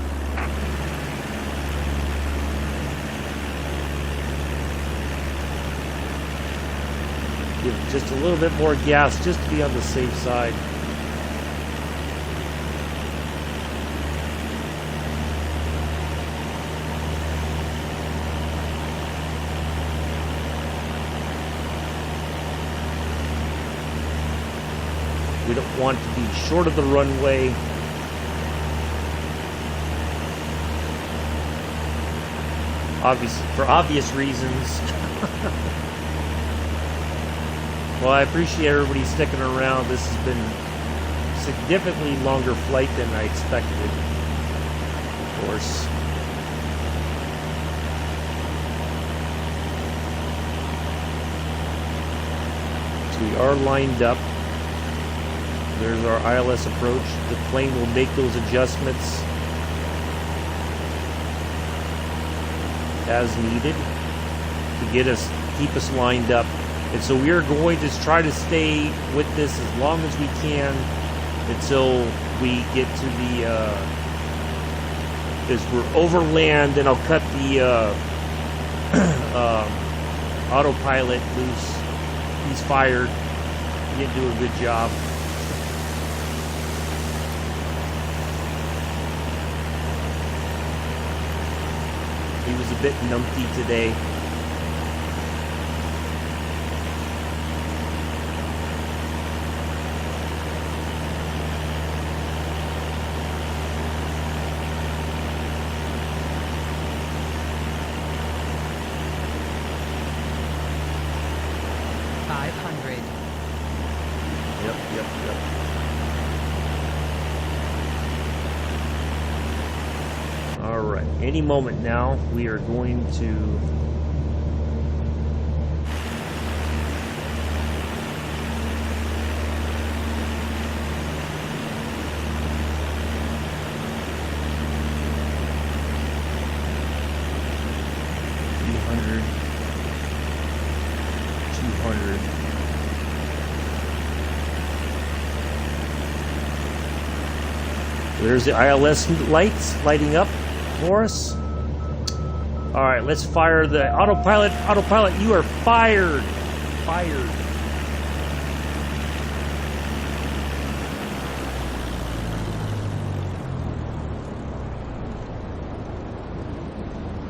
Give just a little bit more gas just to be on the safe side. We don't want to be short of the runway. For obvious reasons. Well, I appreciate everybody sticking around. This has been a significantly longer flight than I expected, of course. So we are lined up. There's our ILS approach. The plane will make those adjustments as needed to keep us lined up. And so we are going to try to stay with this as long as we can until we get to the as we're over land, and I'll cut the autopilot loose. He's fired. He didn't do a good job. He was a bit numpty today. Yep. All right. Any moment now, we are going to There's the ILS lights lighting up for us. All right, let's fire the autopilot. Autopilot, you are fired. Fired.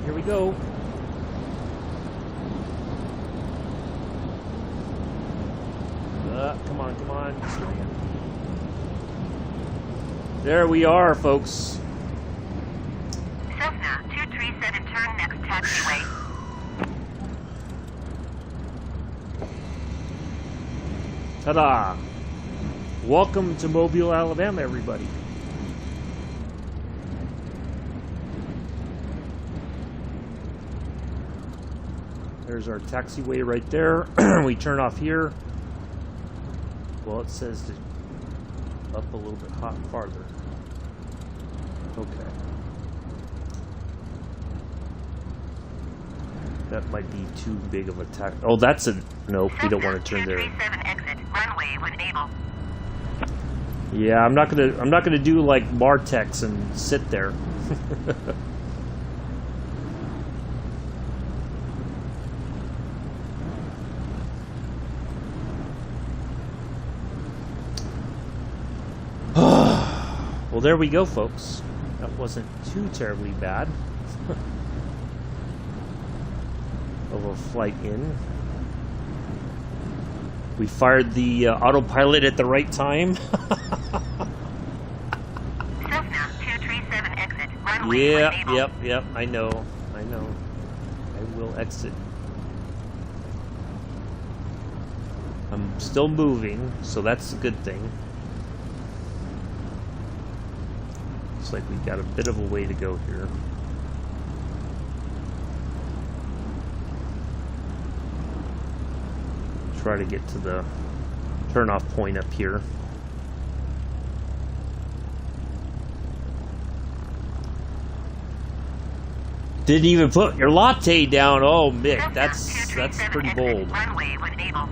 Here we go. Come on, come on. There we are, folks. Cessna 237, turn next taxiway. Ta-da! Welcome to Mobile, Alabama, everybody. There's our taxiway right there. We turn off here. Well, it says to up a little bit farther. Okay. That might be too big of a tax. Oh, that's a nope. We don't want to turn there. 237 exit runway when able. Yeah, I'm not gonna do like Martex and sit there. Well, there we go, folks. That wasn't too terribly bad of a flight in. We fired the autopilot at the right time. Cessna 237 exit runway when able. Yep. I know. I will exit. I'm still moving, so that's a good thing. Looks like we got a bit of a way to go here. Try to get to the turn-off point up here. Didn't even put your latte down. Oh, Mick, that's pretty bold. Runway when able.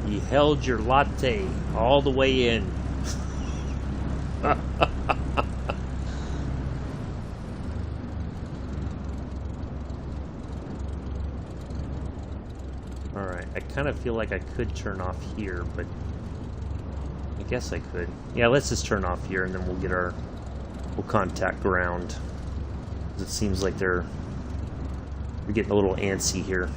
You held your latte all the way in. Alright, I kind of feel like I could turn off here, but I guess I could. Yeah, let's just turn off here and then we'll contact ground. It seems like we're getting a little antsy here.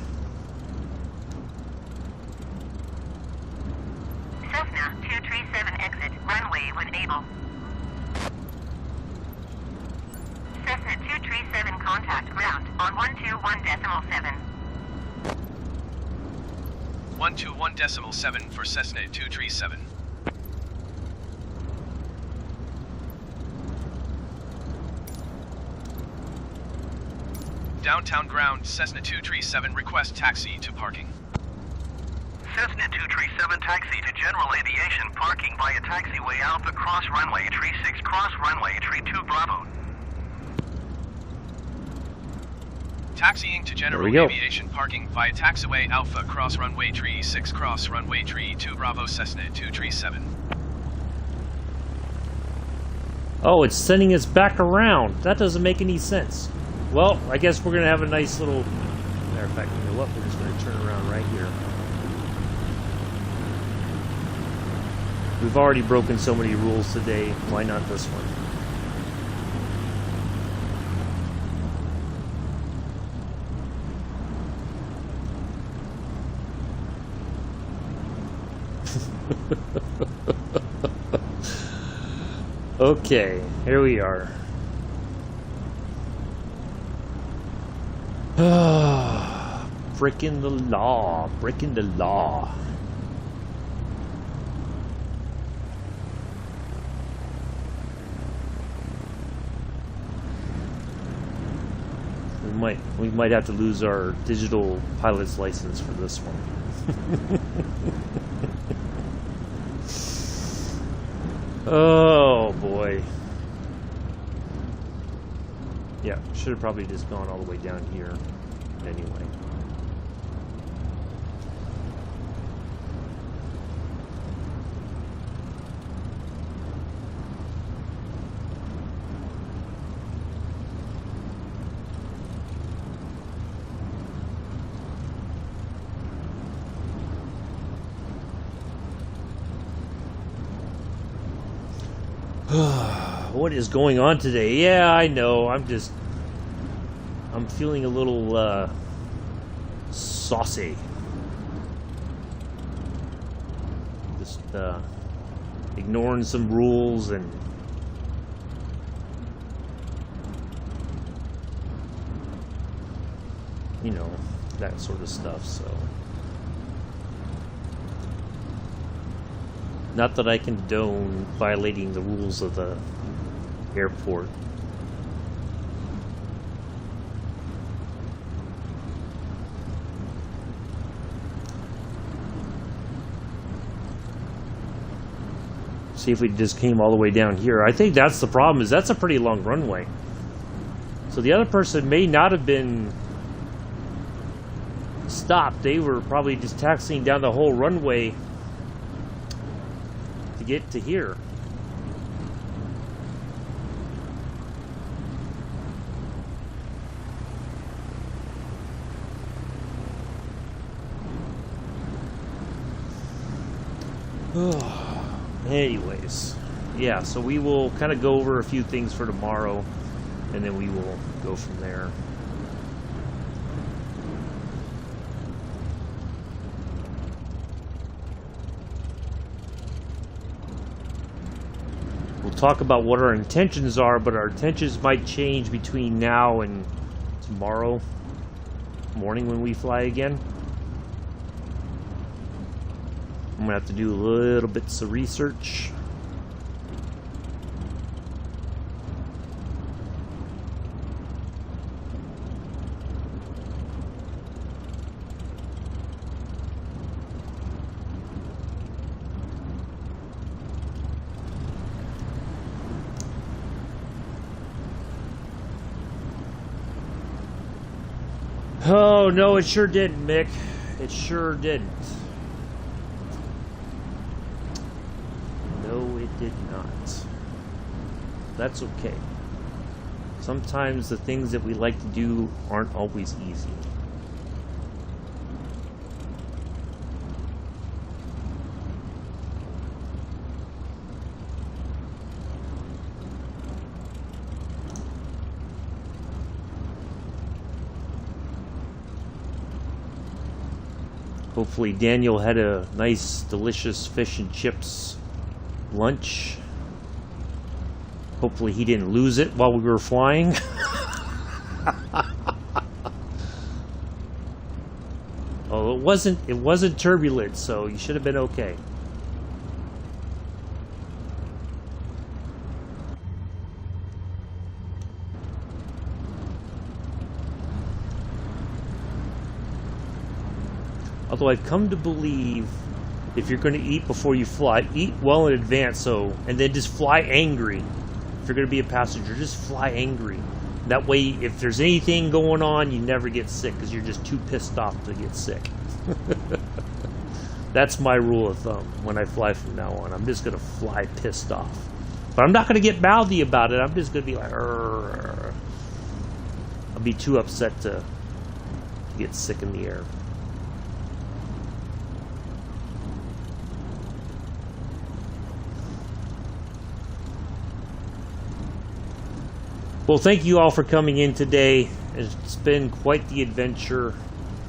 Cessna 237 exit runway when able. Cessna 237 contact ground on 121.7. 121.7 for Cessna 237. Downtown ground, Cessna 237, request taxi to parking. Cessna 237, taxi to general aviation, parking via taxiway Alpha, cross runway tree 6, cross runway tree 2 Bravo. Taxiing to general aviation, parking via taxiway Alpha, cross runway tree 6, cross runway tree 2 Bravo, Cessna 237. Oh, it's sending us back around. That doesn't make any sense. Well, I guess we're going to have a nice little... Matter of fact, you know what? We're just going to turn around right here. We've already broken so many rules today. Why not this one? Okay, here we are. Breaking the law, breaking the law. We might have to lose our digital pilot's license for this one. Oh boy. Yeah, should have probably just gone all the way down here anyway. What is going on today? Yeah, I know. I'm feeling a little saucy. Just ignoring some rules and you know, that sort of stuff. So not that I condone violating the rules of the airport. See if we just came all the way down here. I think that's the problem, is that's a pretty long runway. So the other person may not have been stopped. They were probably just taxiing down the whole runway to get to here. Anyways, yeah, so we will kind of go over a few things for tomorrow, and then we will go from there. We'll talk about what our intentions are, but our intentions might change between now and tomorrow morning when we fly again. I'm gonna have to do a little bits of research. Oh no, it sure didn't, Mick. It sure didn't. Did not. That's okay. Sometimes the things that we like to do aren't always easy. Hopefully Daniel had a nice, delicious fish and chips lunch. Hopefully he didn't lose it while we were flying. Oh, it wasn't turbulent, so you should have been okay. Although I've come to believe, if you're going to eat before you fly, eat well in advance, and then just fly angry. If you're going to be a passenger, just fly angry. That way, if there's anything going on, you never get sick, because you're just too pissed off to get sick. That's my rule of thumb when I fly from now on. I'm just going to fly pissed off. But I'm not going to get mouthy about it. I'm just going to be like, Arr. I'll be too upset to get sick in the air. Well, thank you all for coming in today. It's been quite the adventure.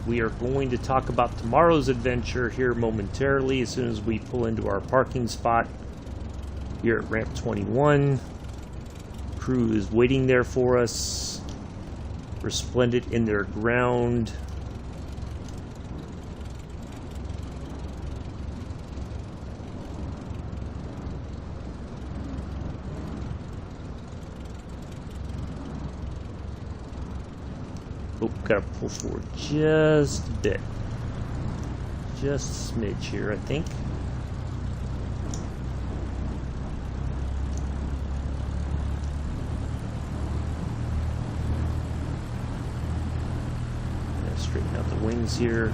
We are going to talk about tomorrow's adventure here momentarily as soon as we pull into our parking spot here at Ramp 21. Crew is waiting there for us, resplendent in their ground. Oh, gotta pull forward just a bit. Just a smidge here, I think. Straighten out the wings here.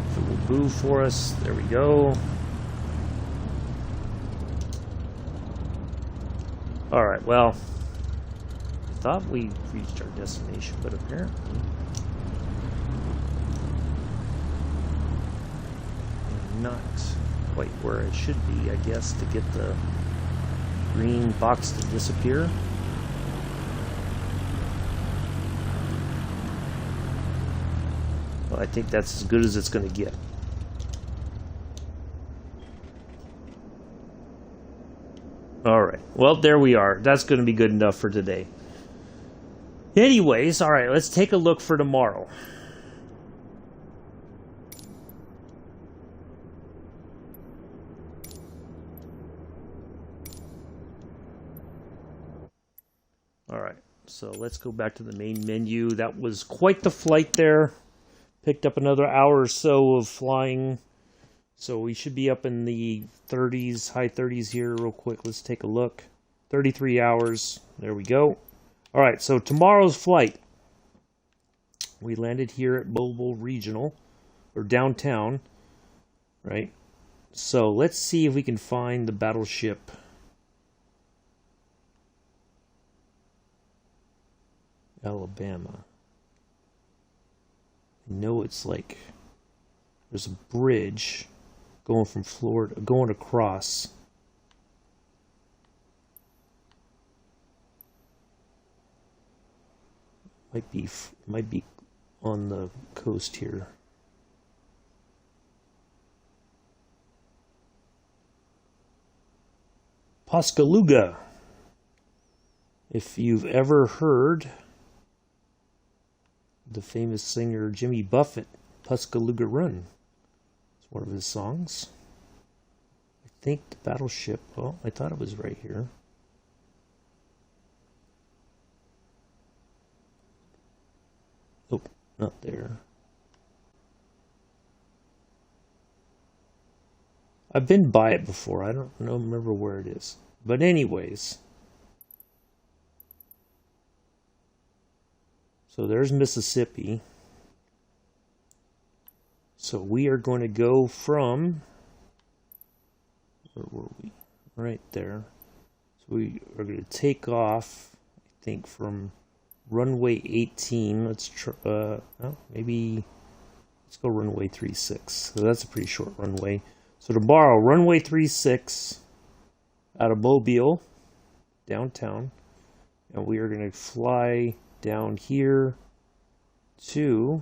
If it will move for us. There we go. Alright, well, I thought we reached our destination, but apparently not quite where it should be, I guess, to get the green box to disappear. Well, I think that's as good as it's going to get. Alright, well, there we are. That's going to be good enough for today. Anyways, alright, let's take a look for tomorrow. Alright, so let's go back to the main menu. That was quite the flight there. Picked up another hour or so of flying. So we should be up in the 30s, high 30s here real quick. Let's take a look. 33 hours. There we go. Alright, so tomorrow's flight. We landed here at Mobile Regional, or downtown. Right? So let's see if we can find the battleship. Alabama. I know it's like there's a bridge going from Florida, going across. Might be on the coast here. Pascagoula. If you've ever heard the famous singer Jimmy Buffett, Pascagoula Run. It's one of his songs. I think the battleship, well, I thought it was right here. Oh, not there. I've been by it before. I don't remember where it is. But anyways. So there's Mississippi. So we are going to go from, where were we? Right there. So we are going to take off, I think, from runway 18. Let's try, well, maybe, let's go runway 36. So that's a pretty short runway. So tomorrow, runway 36 out of Mobile, downtown. And we are going to fly down here to,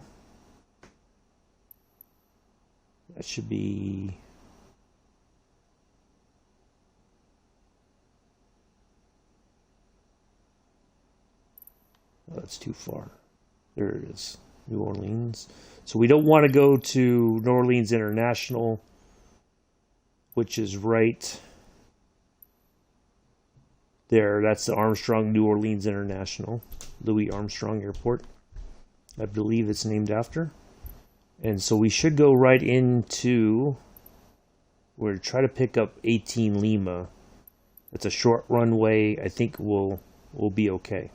that should be, oh, that's too far. There it is, New Orleans. So we don't want to go to New Orleans International, which is right there. That's the Armstrong New Orleans International, Louis Armstrong Airport. I believe it's named after. And so we should go right into, we're try to pick up 18 Lima. It's a short runway. I think we'll be okay.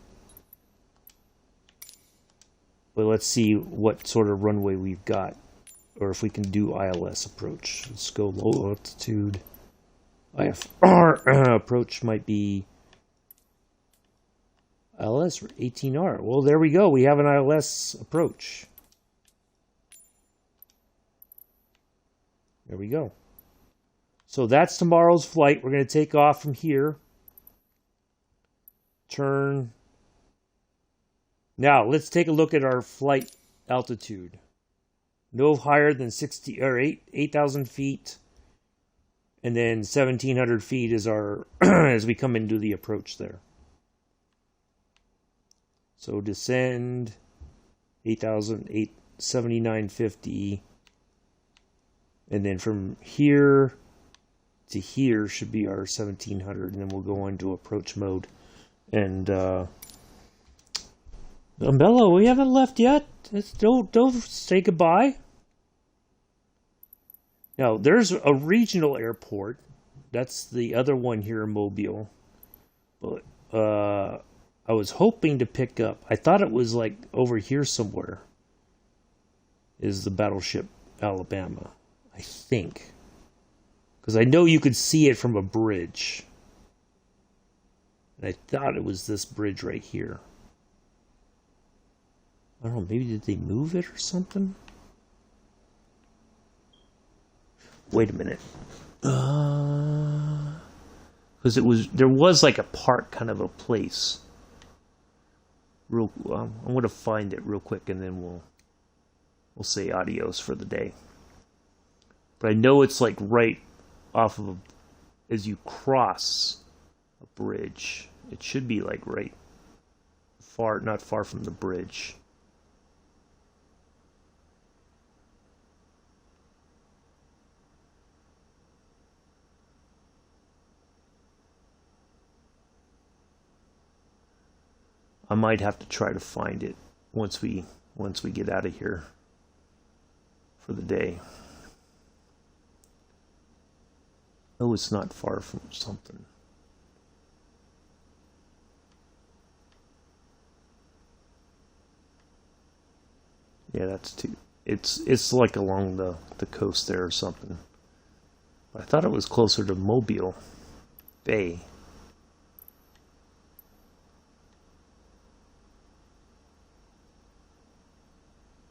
But let's see what sort of runway we've got, or if we can do ILS approach. Let's go low altitude. IFR approach might be ILS or 18R. Well, there we go. We have an ILS approach. There we go. So that's tomorrow's flight. We're going to take off from here. Turn. Now, let's take a look at our flight altitude. No higher than 8,000 feet. And then 1,700 feet is our, as we come into the approach there. So descend 7950, and then from here to here should be our 1700, and then we'll go into approach mode. And Bella, we haven't left yet. Don't say goodbye. Now there's a regional airport. That's the other one here in Mobile, but I was hoping to pick up, I thought it was like over here somewhere is the battleship Alabama, I think. Because I know you could see it from a bridge. And I thought it was this bridge right here. I don't know, maybe did they move it or something? Wait a minute. because there was like a park kind of a place. I'm going to find it real quick, and then we'll say adios for the day. But I know it's like right off of as you cross a bridge. It should be like right not far from the bridge. I might have to try to find it once we get out of here for the day. Oh, it's not far from something. Yeah, that's too. It's like along the coast there or something. But I thought it was closer to Mobile Bay.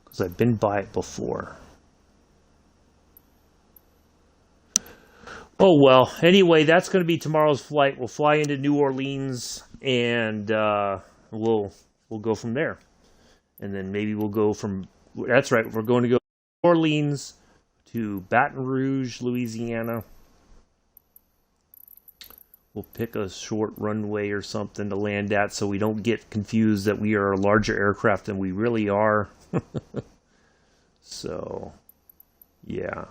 Because I've been by it before. Oh well. Anyway, that's going to be tomorrow's flight. We'll fly into New Orleans, and we'll go from there. And then maybe we'll go from. That's right. We're going to go from New Orleans to Baton Rouge, Louisiana. We'll pick a short runway or something to land at, so we don't get confused that we are a larger aircraft than we really are. So, yeah.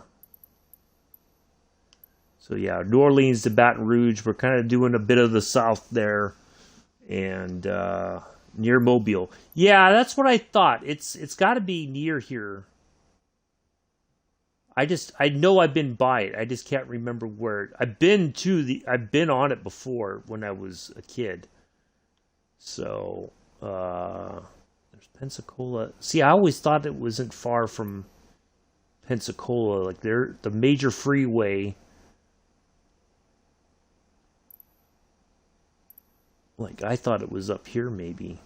So, yeah, New Orleans to Baton Rouge. We're kind of doing a bit of the south there. And near Mobile. Yeah, that's what I thought. It's got to be near here. I know I've been by it. I just can't remember where. I've been on it before when I was a kid. So, there's Pensacola. See, I always thought it wasn't far from Pensacola. Like the major freeway. Like I thought it was up here maybe.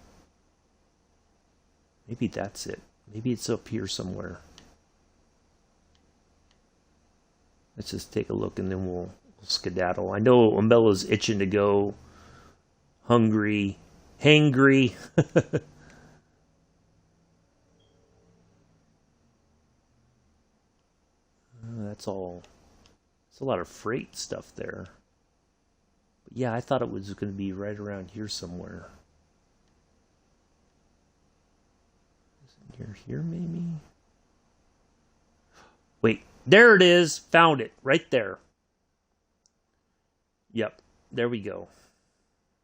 Maybe that's it. Maybe it's up here somewhere. Let's just take a look and then we'll skedaddle. I know Amella's itching to go. Hungry. Hangry. That's all. It's a lot of freight stuff there. But yeah, I thought it was going to be right around here somewhere. Is it near here maybe? Wait, there it is. Found it. Right there. Yep, there we go.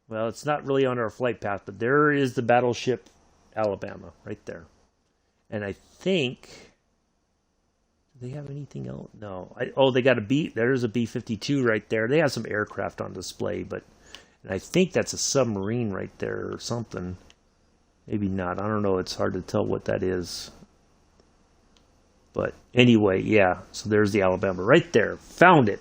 Well, it's not really on our flight path, but there is the battleship Alabama right there. And I think... Do they have anything else? No. They got a B. There's a B-52 right there. They have some aircraft on display, but and I think that's a submarine right there or something. Maybe not. I don't know. It's hard to tell what that is. But anyway, yeah. So there's the Alabama right there. Found it.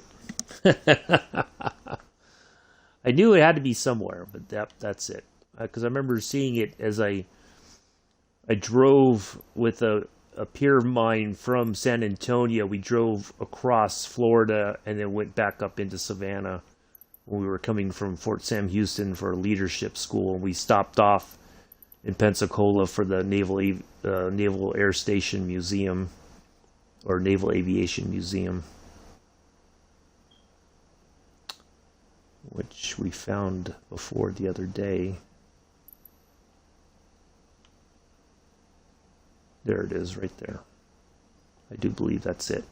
I knew it had to be somewhere, but that's it. Because I remember seeing it as I drove with a peer of mine from San Antonio. We drove across Florida and then went back up into Savannah when we were coming from Fort Sam Houston for leadership school. We stopped off in Pensacola for the Naval Air Station Museum or Naval Aviation Museum, which we found before the other day. There it is right there. I do believe that's it.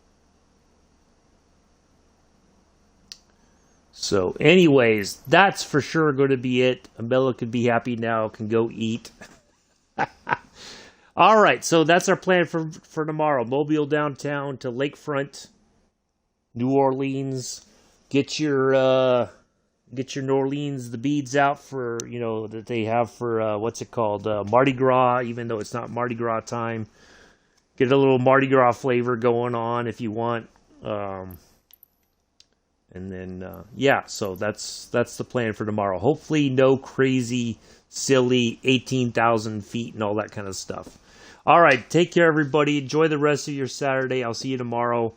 So anyways, that's for sure going to be it. Amela could be happy now, can go eat. All right, so that's our plan for tomorrow. Mobile downtown to Lakefront, New Orleans. Get your New Orleans, the beads out for, that they have for, what's it called? Mardi Gras, even though it's not Mardi Gras time. Get a little Mardi Gras flavor going on if you want. And then, so that's the plan for tomorrow. Hopefully no crazy, silly 18,000 feet and all that kind of stuff. All right, take care, everybody. Enjoy the rest of your Saturday. I'll see you tomorrow.